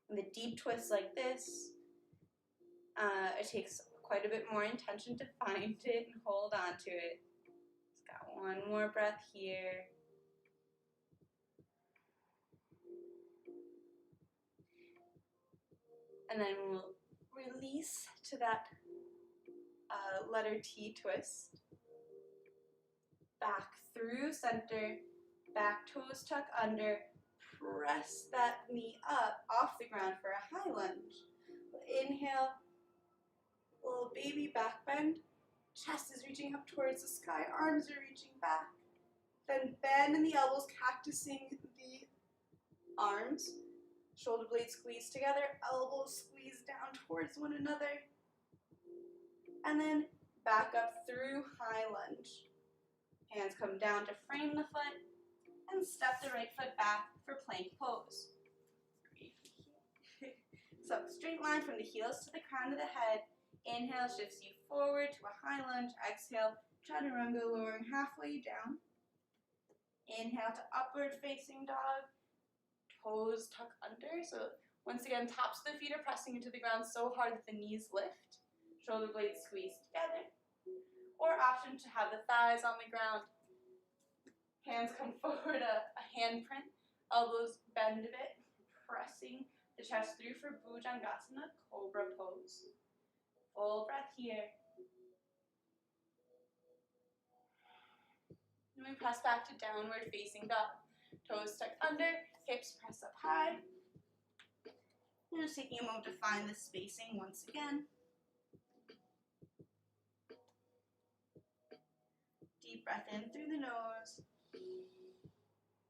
S2: And the deep twist like this, it takes quite a bit more intention to find it and hold on to it. Just got one more breath here. And then we'll release to that letter T twist. Back through center, back toes tuck under, press that knee up off the ground for a high lunge. Inhale, little baby back bend, chest is reaching up towards the sky, arms are reaching back. Then bend in the elbows, cactusing the arms. Shoulder blades squeeze together, elbows squeeze down towards one another. And then back up through high lunge. Hands come down to frame the foot and step the right foot back for plank pose. So straight line from the heels to the crown of the head. Inhale shifts you forward to a high lunge. Exhale, chaturanga, lowering halfway down. Inhale to upward facing dog. Toes tuck under. So once again, tops of the feet are pressing into the ground so hard that the knees lift. Shoulder blades squeeze together. Or option to have the thighs on the ground. Hands come forward, a handprint. Elbows bend a bit, pressing the chest through for Bhujangasana, cobra pose. Full breath here. And we press back to downward facing dog. Toes tuck under, hips press up high. And just taking a moment to find the spacing once again. Deep breath in through the nose.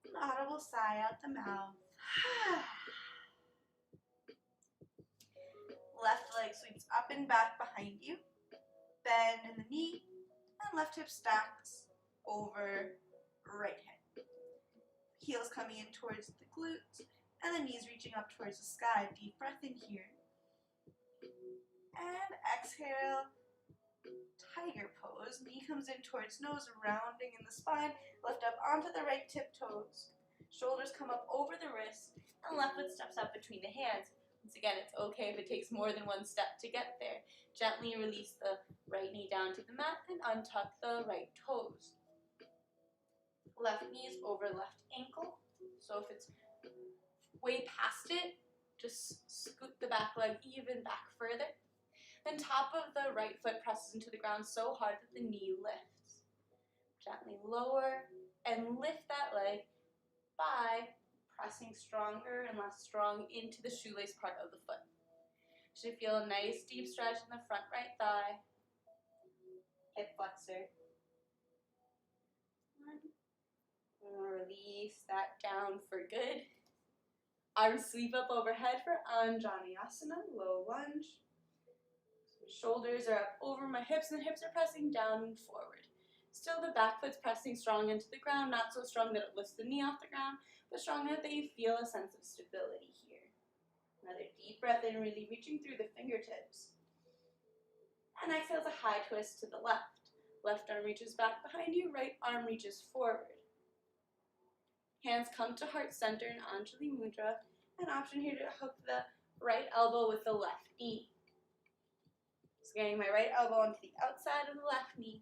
S2: An audible sigh out the mouth. Left leg sweeps up and back behind you. Bend in the knee. And left hip stacks over right hip. Heels coming in towards the glutes. And the knees reaching up towards the sky. Deep breath in here. And exhale. Tiger pose. Knee comes in towards nose, rounding in the spine. Lift up onto the right tiptoes. Shoulders come up over the wrist. And left foot steps up between the hands. Once again, it's okay if it takes more than one step to get there. Gently release the right knee down to the mat and untuck the right toes. Left knee is over left ankle. So if it's way past it, just scoot the back leg even back further. Then top of the right foot presses into the ground so hard that the knee lifts. Gently lower and lift that leg by pressing stronger and less strong into the shoelace part of the foot. Should feel a nice deep stretch in the front right thigh. Hip flexor. Release that down for good. Arms sweep up overhead for Anjaneyasana, low lunge. Shoulders are up over my hips and the hips are pressing down and forward. Still the back foot's pressing strong into the ground, not so strong that it lifts the knee off the ground, but strong enough that you feel a sense of stability here. Another deep breath in, really reaching through the fingertips. And exhale to high twist to the left. Left arm reaches back behind you, right arm reaches forward. Hands come to heart center in Anjali Mudra. An option here to hook the right elbow with the left knee. So getting my right elbow onto the outside of the left knee.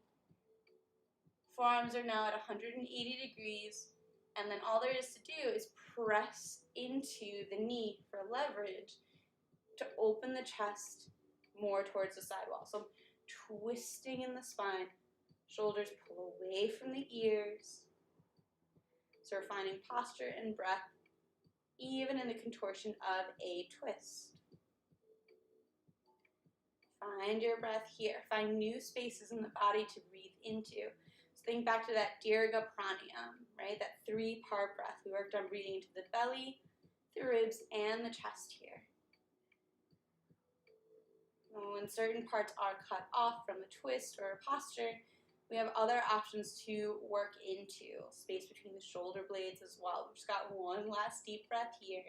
S2: Forearms are now at 180 degrees. And then all there is to do is press into the knee for leverage to open the chest more towards the sidewall. So twisting in the spine. Shoulders pull away from the ears. So we're finding posture and breath even in the contortion of a twist. Find your breath here. Find new spaces in the body to breathe into. So think back to that Dirga Pranayama, right? That 3-part breath. We worked on breathing into the belly, the ribs, and the chest here. And when certain parts are cut off from a twist or a posture, we have other options to work into. Space between the shoulder blades as well. We've just got one last deep breath here.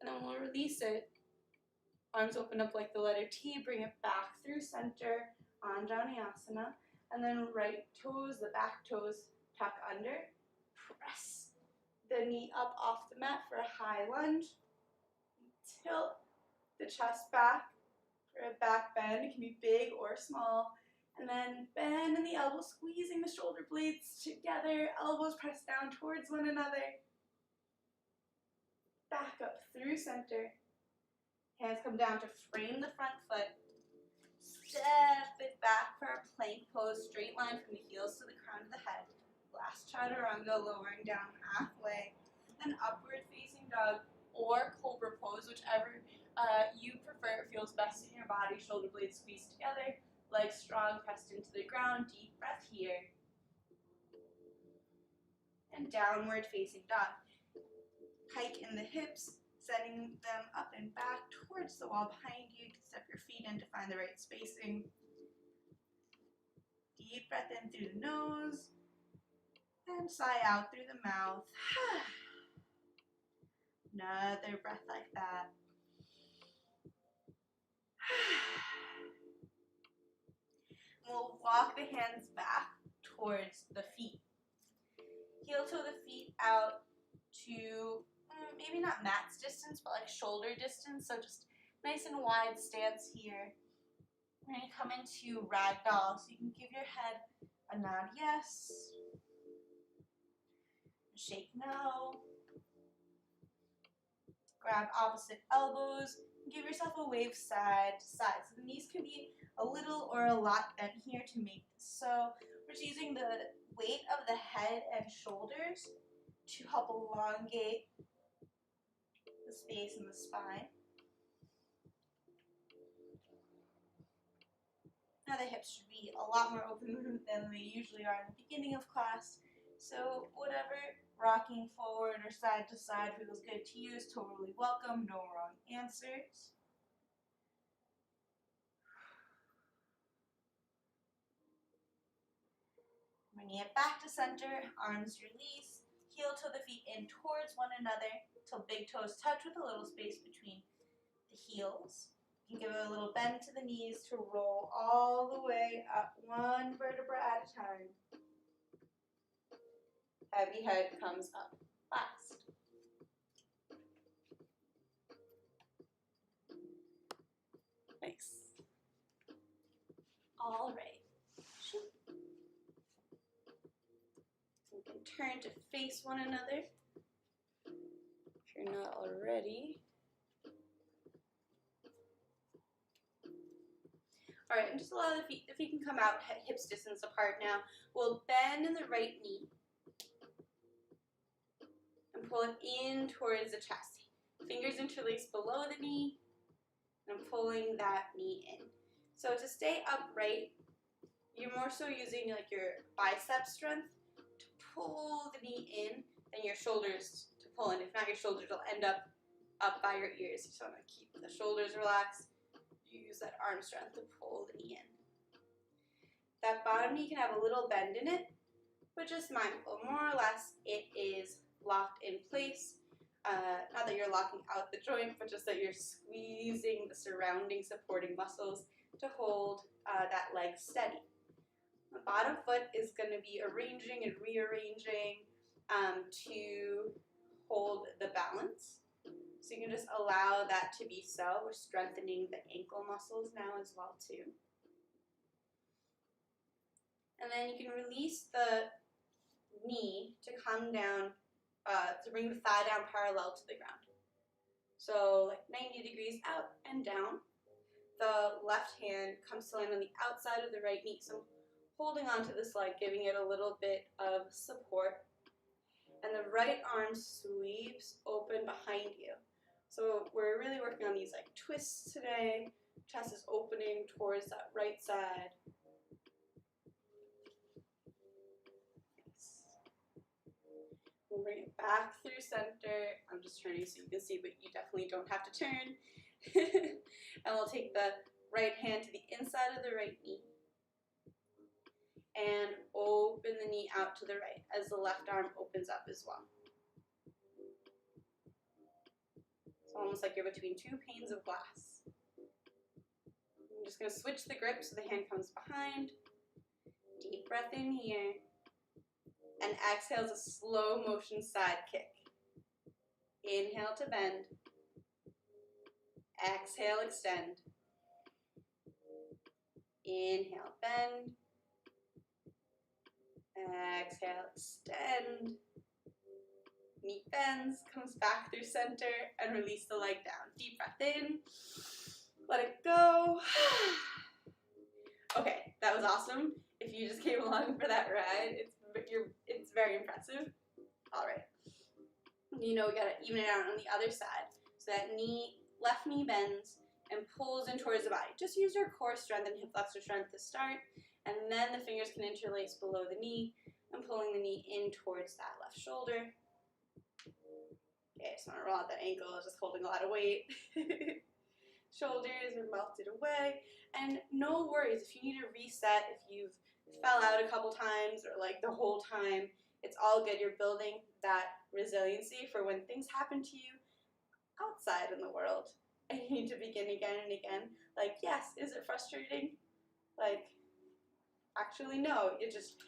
S2: And then we'll release it. Arms open up like the letter T. Bring it back through center. Anjaneyasana. And then right toes, the back toes, tuck under. Press the knee up off the mat for a high lunge. Tilt the chest back. For a back bend, it can be big or small. And then bend in the elbow, squeezing the shoulder blades together. Elbows press down towards one another. Back up through center. Hands come down to frame the front foot. Step it back for a plank pose, straight line from the heels to the crown of the head. Last chaturanga, lowering down halfway. Then upward facing dog or cobra pose, whichever you prefer, feels best in your body. Shoulder blades squeezed together, legs strong, pressed into the ground. Deep breath here. And downward facing dog. Hike in the hips, setting them up and back towards the wall behind you. You can step your feet in to find the right spacing. Deep breath in through the nose and sigh out through the mouth. Another breath like that. We'll walk the hands back towards the feet. Heel toe the feet out to maybe not mat's distance, but like shoulder distance. So just nice and wide stance here. We're going to come into ragdoll. So you can give your head a nod yes, shake no. Grab opposite elbows. Give yourself a wave side to side. So the knees can be a little or a lot bent here to make this. So we're just using the weight of the head and shoulders to help elongate the space in the spine. Now the hips should be a lot more open than they usually are in the beginning of class. So whatever rocking forward or side to side feels good to you is totally welcome. No wrong answers. Bringing it back to center, arms release, heel toe the feet in towards one another till big toes touch with a little space between the heels. You can give it a little bend to the knees to roll all the way up, one vertebra at a time. Heavy head comes up last. Nice. All right. We can turn to face one another if you're not already. All right, and just allow the feet can come out hips distance apart now. We'll bend in the right knee and pull it in towards the chest. Fingers interlaced below the knee and pulling that knee in. So to stay upright, you're more so using like your bicep strength to pull the knee in than your shoulders to pull in. If not, your shoulders will end up by your ears. You just want to keep the shoulders relaxed. You use that arm strength to pull the knee in. That bottom knee can have a little bend in it, but just mindful. More or less, it is locked in place. Not that you're locking out the joint, but just that you're squeezing the surrounding supporting muscles to hold that leg steady. The bottom foot is going to be arranging and rearranging to hold the balance. So you can just allow that to be so. We're strengthening the ankle muscles now as well too. And then you can release the knee to come down, to bring the thigh down parallel to the ground. So like 90 degrees out and down. The left hand comes to land on the outside of the right knee. So holding onto this leg, giving it a little bit of support. And the right arm sweeps open behind you. So we're really working on these like twists today. Chest is opening towards that right side. Nice. We'll bring it back through center. I'm just turning so you can see, but you definitely don't have to turn. And we'll take the right hand to the inside of the right knee and open the knee out to the right as the left arm opens up as well. It's almost like you're between two panes of glass. I'm just going to switch the grip so the hand comes behind. Deep breath in here. And exhale as a slow motion side kick. Inhale to bend. Exhale, extend. Inhale, bend. Exhale, extend. knee bends, comes back through center, and release the leg down. Deep breath in, let it go. Okay, that was awesome. If you just came along for that ride, it's very impressive. All right. You know, we gotta even it out on the other side. So that left knee bends and pulls in towards the body. Just use your core strength and hip flexor strength to start, and then the fingers can interlace below the knee and pulling the knee in towards that left shoulder. Okay, just want to roll out that ankle, just holding a lot of weight. Shoulders are melted away, and no worries if you need to reset, if you've fell out a couple times or like the whole time, it's all good. You're building that resiliency for when things happen to you outside in the world and you need to begin again and again. Like, yes, is it frustrating? Like, actually no,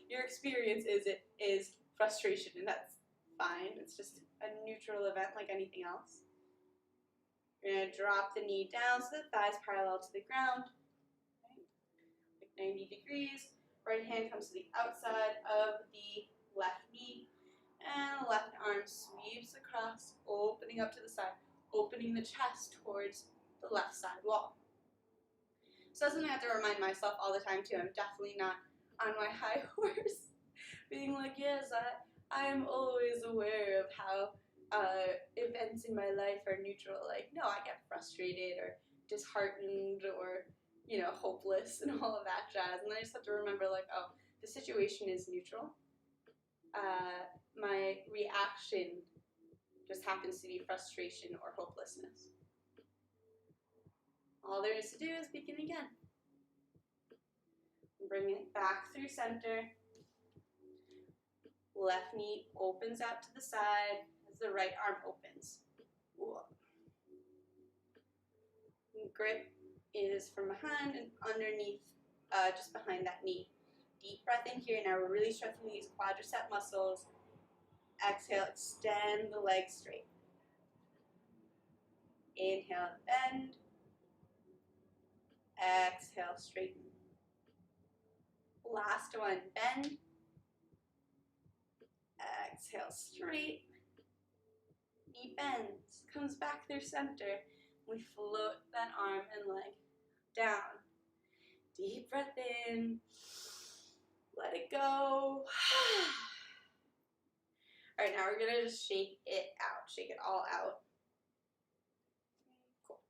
S2: your experience is frustration, and that's fine. It's just a neutral event like anything else. You're going to drop the knee down so the thighs parallel to the ground, like 90 degrees. Right hand comes to the outside of the left knee, and the left arm sweeps across, opening up to the side, opening the chest towards the left side wall. So that's something I have to remind myself all the time too. I'm definitely not on my high horse, being like, yes, I am always aware of how events in my life are neutral. Like, no, I get frustrated or disheartened or, you know, hopeless and all of that jazz. And I just have to remember, like, oh, the situation is neutral. My reaction just happens to be frustration or hopelessness. All there is to do is begin again. Bring it back through center. Left knee opens out to the side as the right arm opens. Ooh. Grip is from behind and underneath, just behind that knee. Deep breath in here. Now we're really strengthening these quadricep muscles. Exhale, extend the legs straight. Inhale, bend. Exhale, straighten. Last one, bend. Exhale, straight. Knee bends, comes back through center. We float that arm and leg down. Deep breath in. Let it go. All right, now we're gonna just shake it out. Shake it all out. Cool.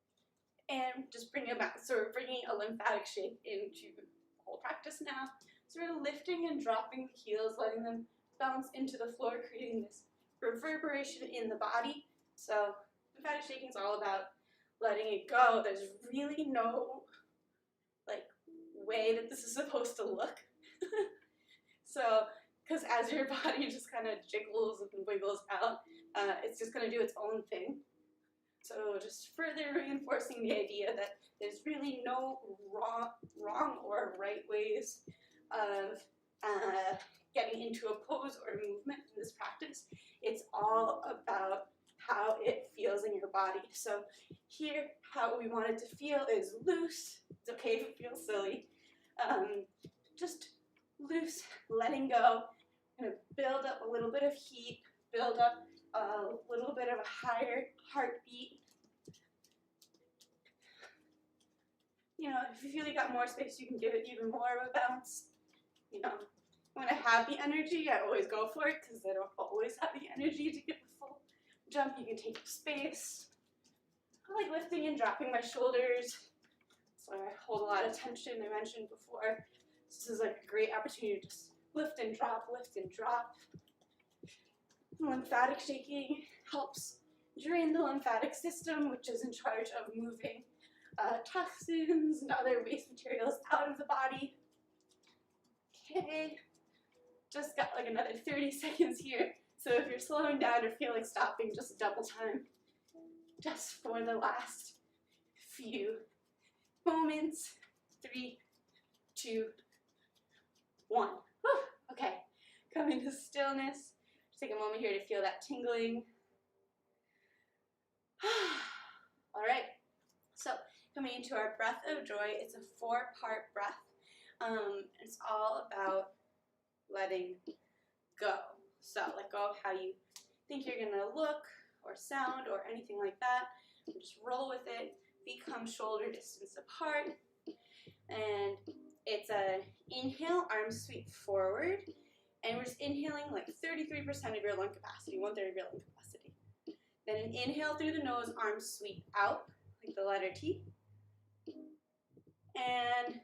S2: And just bring it back. So we're bringing a lymphatic shake into the whole practice now. So we're lifting and dropping the heels, letting them bounce into the floor, creating this reverberation in the body. So lymphatic shaking is all about letting it go. There's really no way that this is supposed to look. So, because as your body just kind of jiggles and wiggles out, it's just going to do its own thing. So just further reinforcing the idea that there's really no wrong or right ways of getting into a pose or movement in this practice. It's all about how it feels in your body. So here, how we want it to feel is loose. It's okay if it feels silly. Just loose, letting go. Kind of build up a little bit of heat, build up a little bit of a higher heartbeat. You know, if you feel you got more space, you can give it even more of a bounce. You know, when I have the energy, I always go for it because I don't always have the energy to get the full jump. You can take up space. I like lifting and dropping my shoulders. So I hold a lot of tension, I mentioned before. This is like a great opportunity to just lift and drop, lift and drop. Lymphatic shaking helps drain the lymphatic system, which is in charge of moving toxins and other waste materials out of the body. Okay, just got like another 30 seconds here. So if you're slowing down or feel like stopping, just double time. Just for the last few moments. 3, 2, 1. Whew. Okay, come into stillness. Just take a moment here to feel that tingling. All right, so coming into our breath of joy, it's a 4-part breath. It's all about letting go. So let go of how you think you're gonna look or sound or anything like that. Just roll with it. Feet come shoulder distance apart. And it's a inhale, arms sweep forward. And we're just inhaling like 33% of your lung capacity, 1/3 of your lung capacity. Then an inhale through the nose, arms sweep out, like the letter T. And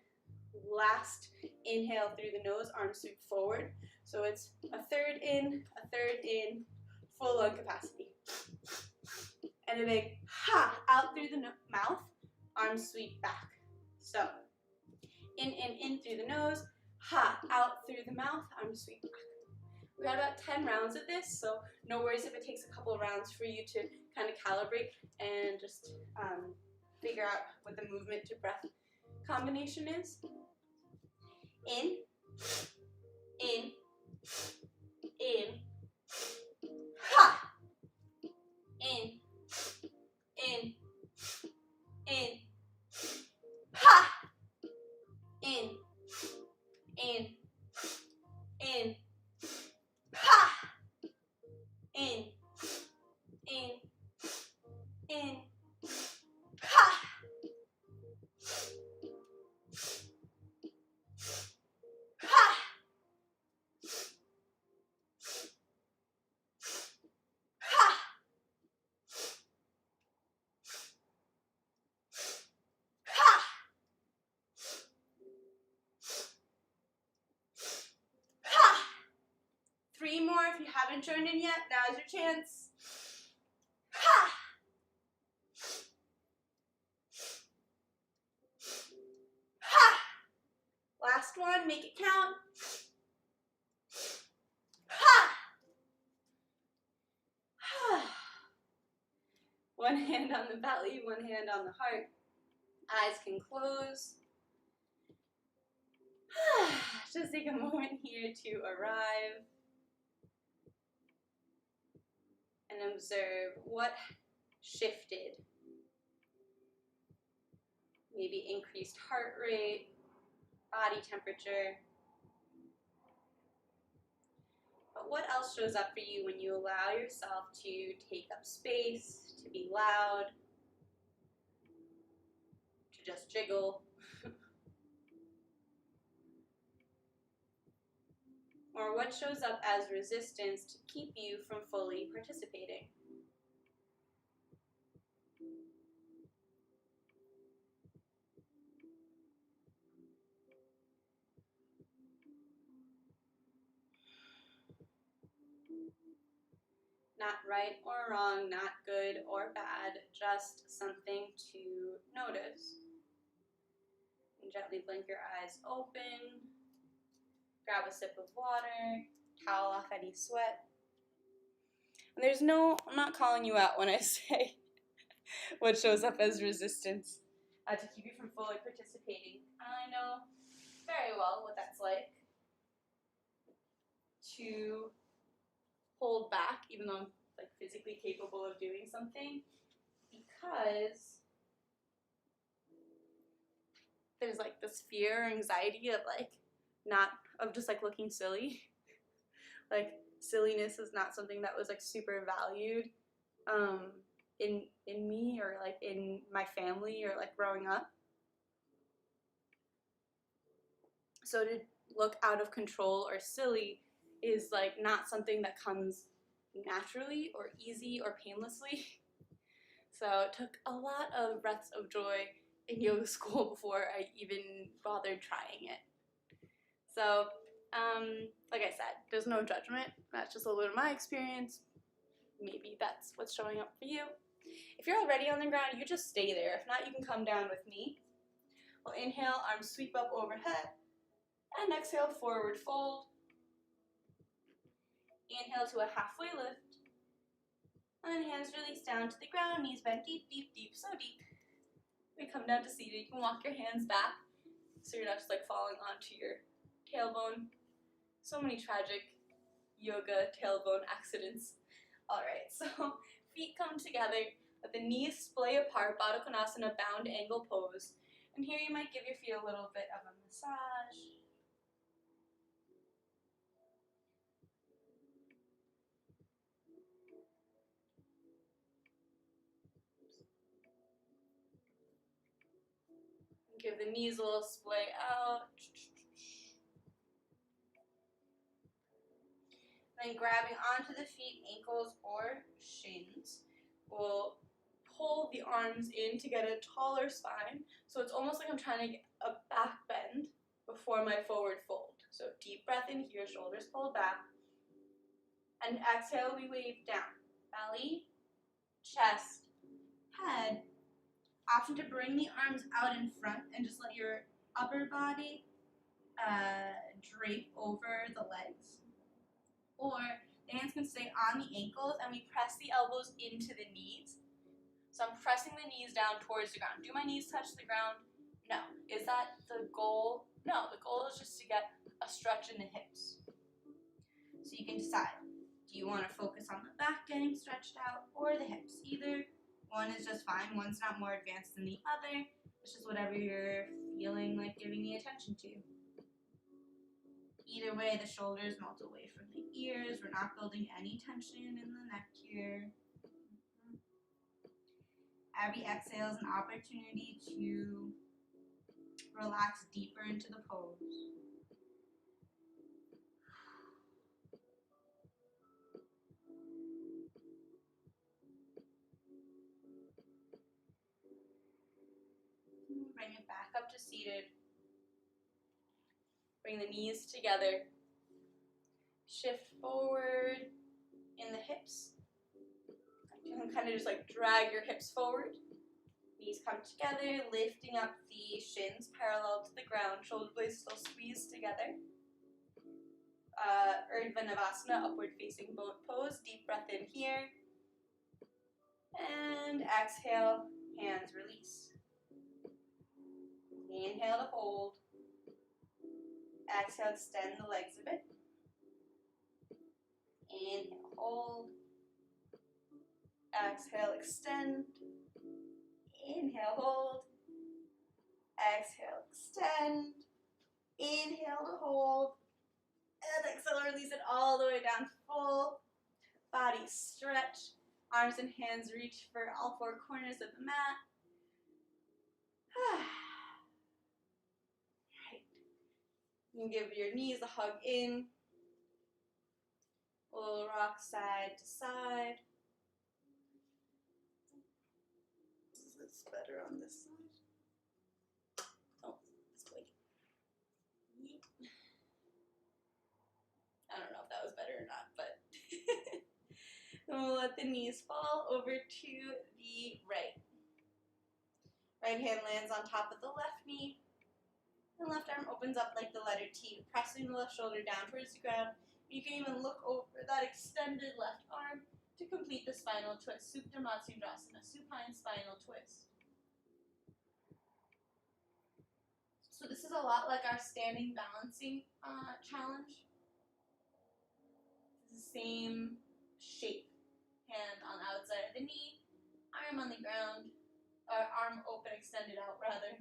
S2: last inhale through the nose, arms sweep forward. So it's a third in, full lung capacity. And a big ha out through the mouth, arms sweep back. So in through the nose, ha out through the mouth, arms sweep back. We got about 10 rounds of this, so no worries if it takes a couple of rounds for you to kind of calibrate and just figure out what the movement to breath combination is. In, ha, in, ha, in, ha, in, ha, ha, ha, 3 more if you haven't joined in yet. Now's your chance. Ha! Ha! Last one, make it count. Ha! Ha! One hand on the belly, one hand on the heart. Eyes can close. Just take a moment here to arrive and observe what shifted. Maybe increased heart rate, body temperature. But what else shows up for you when you allow yourself to take up space, to be loud, to just jiggle? Or what shows up as resistance to keep you from fully participating? Not right or wrong, not good or bad, just something to notice. And gently blink your eyes open. Grab a sip of water, towel off any sweat. And I'm not calling you out when I say what shows up as resistance to keep you from fully participating. I know very well what that's like to hold back, even though I'm like physically capable of doing something, because there's like this fear or anxiety of just like looking silly. Like silliness is not something that was like super valued in me or like in my family or like growing up. So to look out of control or silly is like not something that comes naturally or easy or painlessly. So it took a lot of breaths of joy in yoga school before I even bothered trying it. So, like I said, there's no judgment. That's just a little bit of my experience. Maybe that's what's showing up for you. If you're already on the ground, you just stay there. If not, you can come down with me. We'll inhale, arms sweep up overhead. And exhale, forward fold. Inhale to a halfway lift. And then hands release down to the ground, knees bent deep, deep, deep, so deep. We come down to seated. You can walk your hands back so you're not just like falling onto your tailbone. So many tragic yoga tailbone accidents. Alright, so feet come together, let the knees splay apart, Baddha Konasana, bound angle pose. And here you might give your feet a little bit of a massage. Give the knees a little splay out. Then grabbing onto the feet, ankles, or shins. We'll pull the arms in to get a taller spine. So it's almost like I'm trying to get a back bend before my forward fold. So deep breath in here, shoulders pulled back. And exhale, we wave down. Belly, chest, head. Option to bring the arms out in front and just let your upper body drape over the legs. Or the hands can stay on the ankles and we press the elbows into the knees. So I'm pressing the knees down towards the ground. Do my knees touch the ground? No. Is that the goal? No, the goal is just to get a stretch in the hips. So you can decide. Do you want to focus on the back getting stretched out or the hips? Either one is just fine. One's not more advanced than the other. It's just whatever you're feeling like giving the attention to. Either way, the shoulders melt away from the ears. We're not building any tension in the neck here. Every exhale is an opportunity to relax deeper into the pose. Bring it back up to seated. Bring the knees together. Shift forward in the hips. You can kind of just like drag your hips forward. Knees come together, lifting up the shins parallel to the ground. Shoulder blades still squeezed together. Urdhva Navasana, upward facing boat pose. Deep breath in here. And exhale, hands release. Inhale to hold. Exhale, extend the legs a bit. Inhale, hold. Exhale, extend. Inhale, hold. Exhale, extend. Inhale to hold. And exhale, release it all the way down. Full body stretch. Arms and hands reach for all four corners of the mat. Right. You can give your knees a hug in. A little rock side to side. Is this better on this side? Oh, this way. I don't know if that was better or not, but and we'll let the knees fall over to the right. Right hand lands on top of the left knee. And left arm opens up like the letter T, pressing the left shoulder down towards the ground. You can even look over that extended left arm to complete the spinal twist. Supta Matsundrasana, supine spinal twist. So this is a lot like our standing balancing challenge. It's the same shape. Hand on the outside of the knee, arm on the ground, or arm open, extended out rather.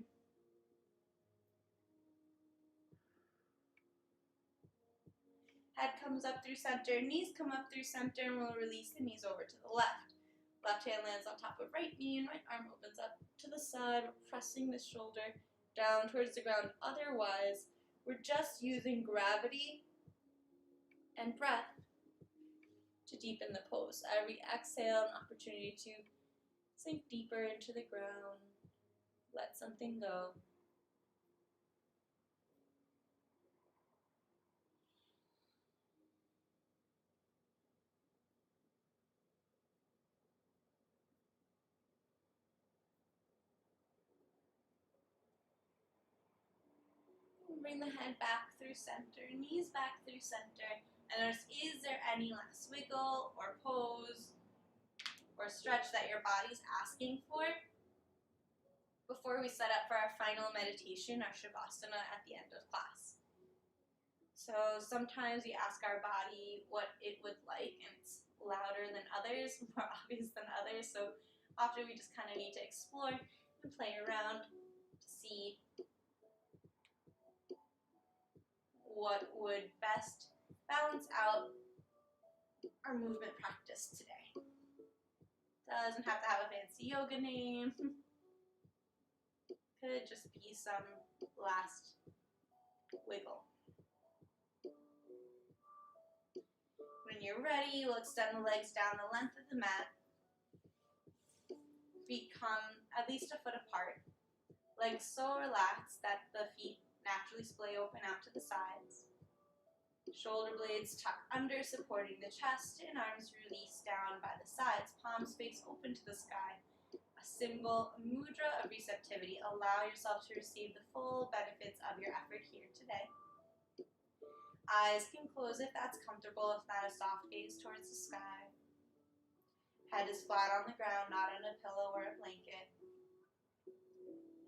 S2: Head comes up through center, knees come up through center, and we'll release the knees over to the left. Left hand lands on top of right knee, and right arm opens up to the side, pressing the shoulder down towards the ground. Otherwise, we're just using gravity and breath to deepen the pose. Every exhale, an opportunity to sink deeper into the ground, let something go. Bring the head back through center, knees back through center, and notice, is there any last wiggle or pose or stretch that your body's asking for before we set up for our final meditation, our Shavasana at the end of class. So sometimes we ask our body what it would like, and it's louder than others, more obvious than others, so often we just kind of need to explore and play around to see what would best balance out our movement practice today. Doesn't have to have a fancy yoga name. could just be some last wiggle. When you're ready, we'll extend the legs down the length of the mat. Feet come at least a foot apart. Legs so relaxed that the feet naturally splay open out to the sides. Shoulder blades tuck under, supporting the chest, and arms release down by the sides, palms face open to the sky. A symbol, a mudra of receptivity. Allow yourself to receive the full benefits of your effort here today. Eyes can close if that's comfortable, if not, a soft gaze towards the sky. Head is flat on the ground, not on a pillow or a blanket.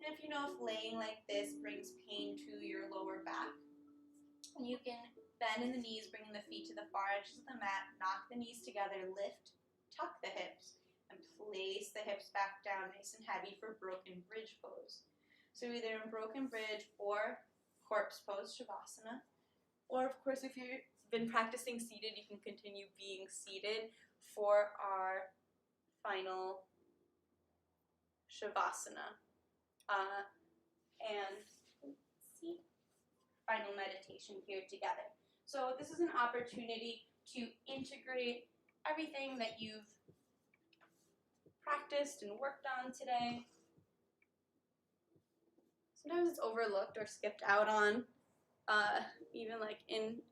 S2: And if you know if laying like this brings pain to your lower back, you can bend in the knees, bringing the feet to the far edges of the mat, knock the knees together, lift, tuck the hips, and place the hips back down nice and heavy for broken bridge pose. So either in broken bridge or corpse pose, Shavasana. Or, of course, if you've been practicing seated, you can continue being seated for our final Shavasana. And let's see, final meditation here together. So this is an opportunity to integrate everything that you've practiced and worked on today. Sometimes it's overlooked or skipped out on. Even like in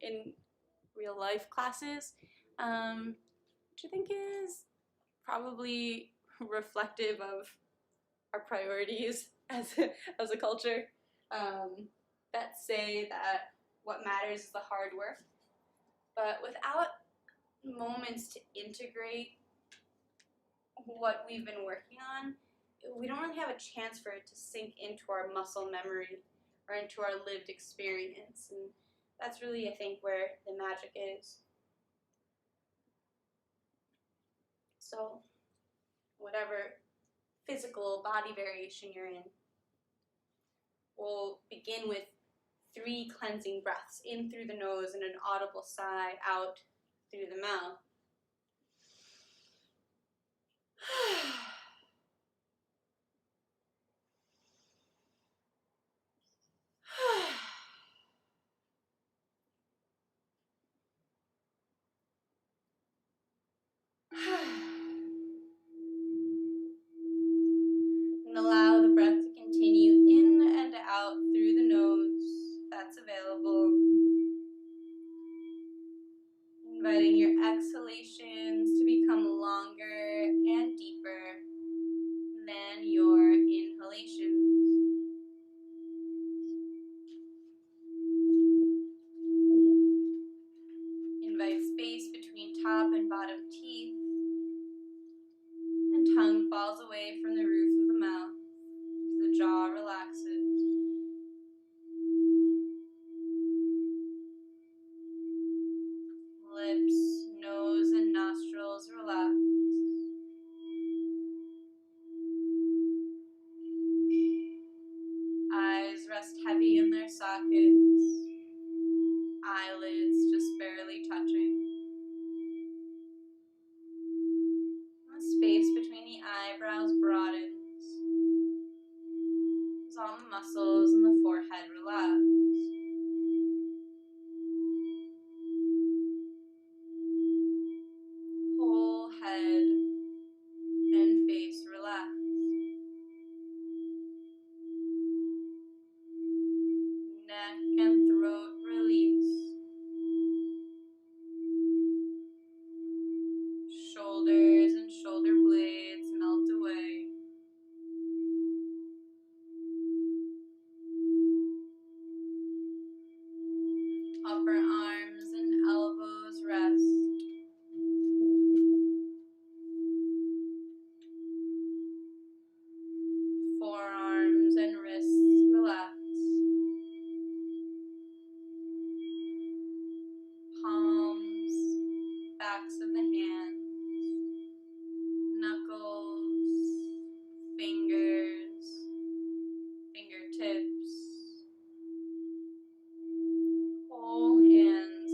S2: real life classes, which I think is probably reflective of our priorities as a culture, that say that what matters is the hard work. But without moments to integrate what we've been working on, we don't really have a chance for it to sink into our muscle memory or into our lived experience. And that's really, I think, where the magic is. So, whatever physical body variation you're in, we'll begin with 3 cleansing breaths, in through the nose and an audible sigh out through the mouth. And allow the breath to continue in and out through the nose, if that's available. Inviting your exhalations to become longer and deeper than your inhalations. Invite space between top and bottom teeth, and tongue falls away from the roof of the mouth as the jaw relaxes. Lips, nose, and nostrils relax. Eyes rest heavy in their sockets, eyelids just barely touching. The space between the eyebrows broadens as all the muscles in the forehead relax. Whole head and face relax. Neck and throat release. Shoulders and shoulder blades melt away. Upper arms and elbows rest. Forearms and wrists relax. Palms, backs of the hands, knuckles, fingers, fingertips, whole hands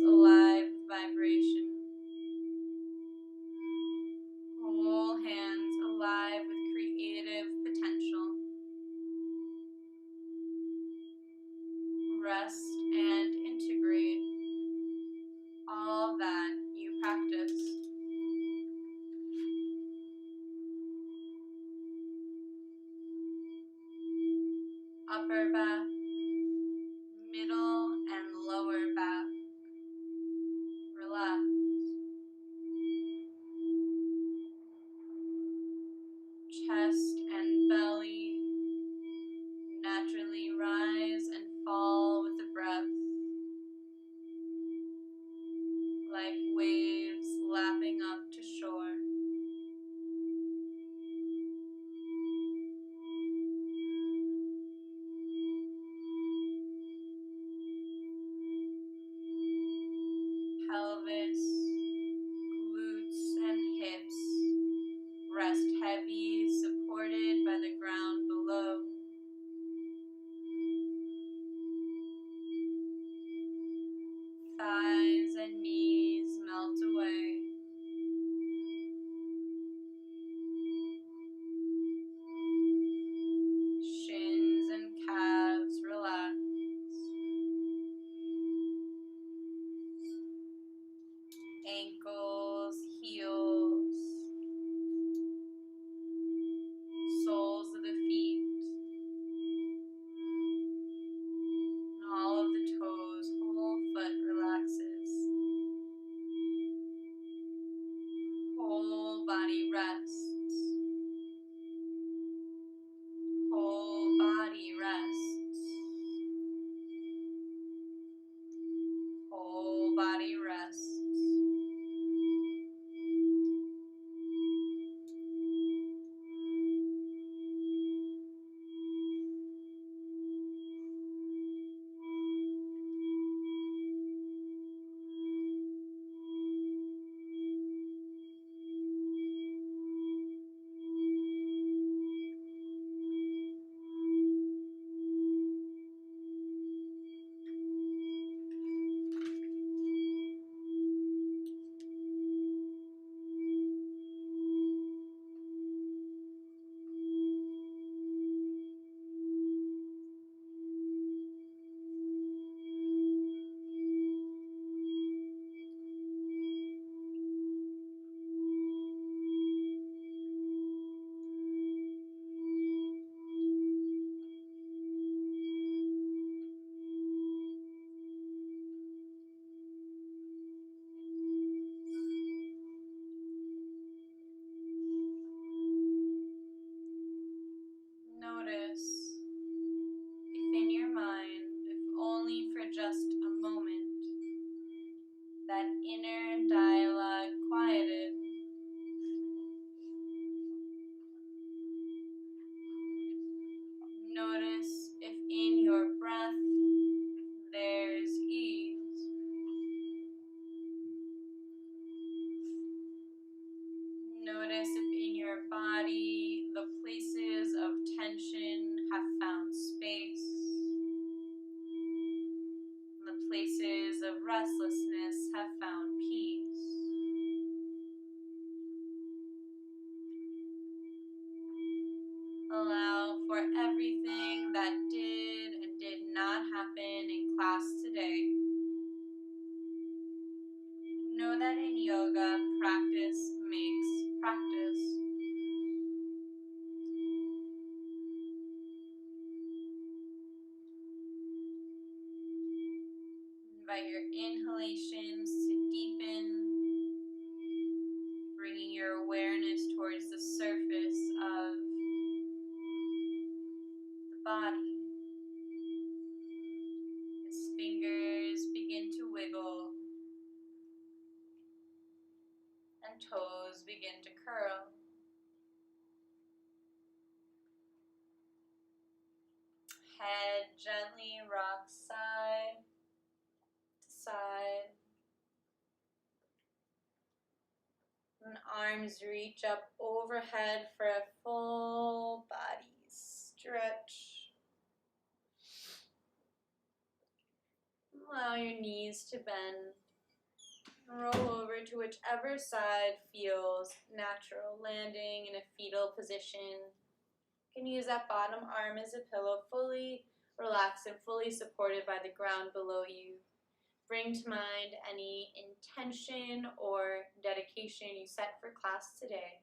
S2: digest and integrate all that you practice. Upper back, middle and lower back, relax. Chest and belly naturally rise and fall with the breath, like waves lapping up to shore. Pelvis, glutes, and hips rest heavy, supported by the ground below. Thighs and knees melt away. Shins and calves relax. Ankles, heels, soles of the feet, and all of the toes, whole foot relaxes. Whole body rests. Whole body rests. Whole body rests. Notice if in your mind, if only for just a moment, that inner dialogue quieted. Notice if in your breath there's ease. Notice if in your body the places of tension have found space. The places of restlessness have found peace. Allow for everything that did and did not happen in class today. Know that in yoga, practice makes practice. Invite your inhalations to deepen, bringing your awareness towards the surface of the body. As fingers begin to wiggle and toes begin to curl. Head gently rocks side to side. And arms reach up overhead for a full body stretch. Allow your knees to bend. Roll over to whichever side feels natural, landing in a fetal position. You can use that bottom arm as a pillow fully, relaxed and fully supported by the ground below you. Bring to mind any intention or dedication you set for class today.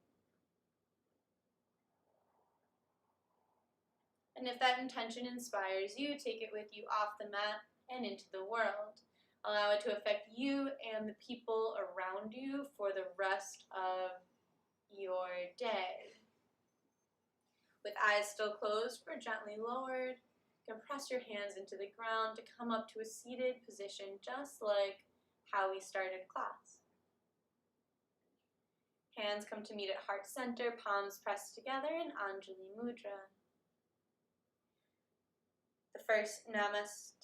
S2: And if that intention inspires you, take it with you off the mat and into the world. Allow it to affect you and the people around you for the rest of your day. With eyes still closed or gently lowered, compress your hands into the ground to come up to a seated position, just like how we started class. Hands come to meet at heart center, palms pressed together in Anjali Mudra. The first namaste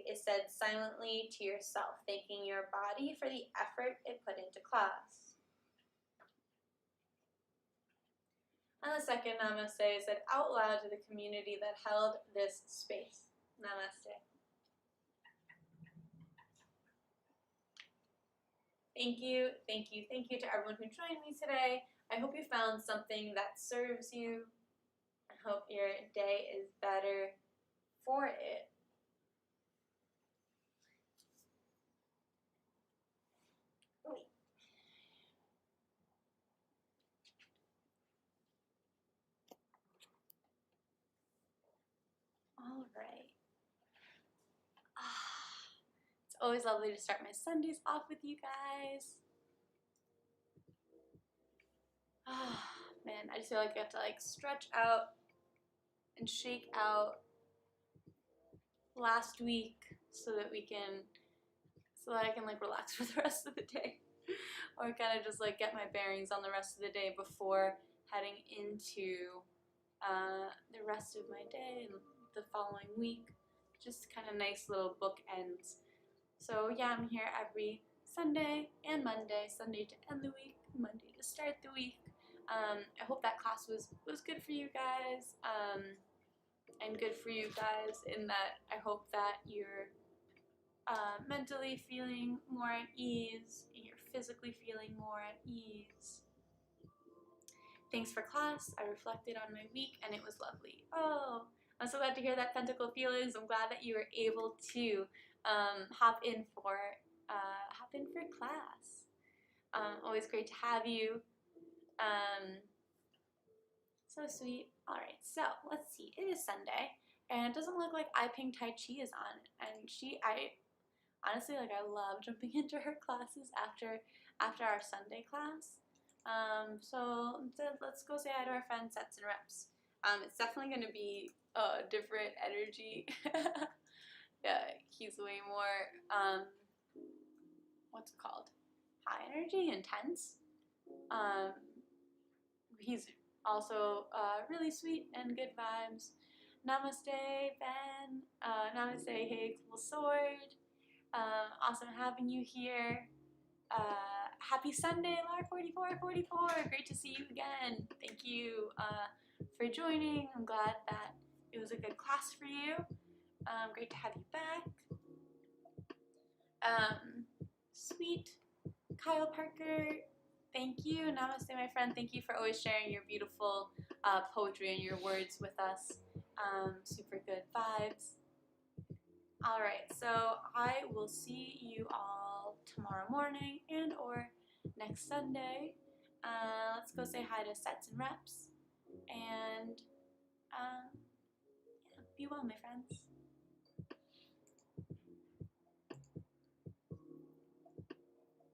S2: is said silently to yourself, thanking your body for the effort it put into class. And the second namaste is said out loud to the community that held this space. Namaste. Thank you, thank you, thank you to everyone who joined me today. I hope you found something that serves you. I hope your day is better for it. All right. It's always lovely to start my Sundays off with you guys. Man, I just feel like I have to stretch out and shake out last week so that I can relax for the rest of the day, or kind of just get my bearings on the rest of the day before heading into the rest of my day and the following week. Just kind of nice little bookends. So yeah, I'm here every Sunday and Monday. Sunday to end the week, Monday to start the week. I hope that class was good for you guys, and good for you guys in that I hope that you're mentally feeling more at ease, and you're physically feeling more at ease. Thanks for class. I reflected on my week and it was lovely. Oh, I'm so glad to hear that, Pentacle Feelings. I'm glad that you were able to hop in for class. Always great to have you. So sweet. All right, so let's see. It is Sunday, and it doesn't look like I Ping Tai Chi is on. And I honestly I love jumping into her classes after our Sunday class. So let's go say hi to our friend Sets and Reps. It's definitely going to be a different energy. Yeah, he's way more, what's it called? High energy, intense. He's also really sweet and good vibes. Namaste, Ben. Namaste, hey, cool sword. Awesome having you here. Happy Sunday, Lar4444. Great to see you again. Thank you for joining. I'm glad that it was a good class for you. Great to have you back. Sweet Kyle Parker, thank you. Namaste, my friend. Thank you for always sharing your beautiful poetry and your words with us. Super good vibes. All right, so I will see you all tomorrow morning and or next Sunday. Let's go say hi to Sets and Reps. And yeah, be well, my friends.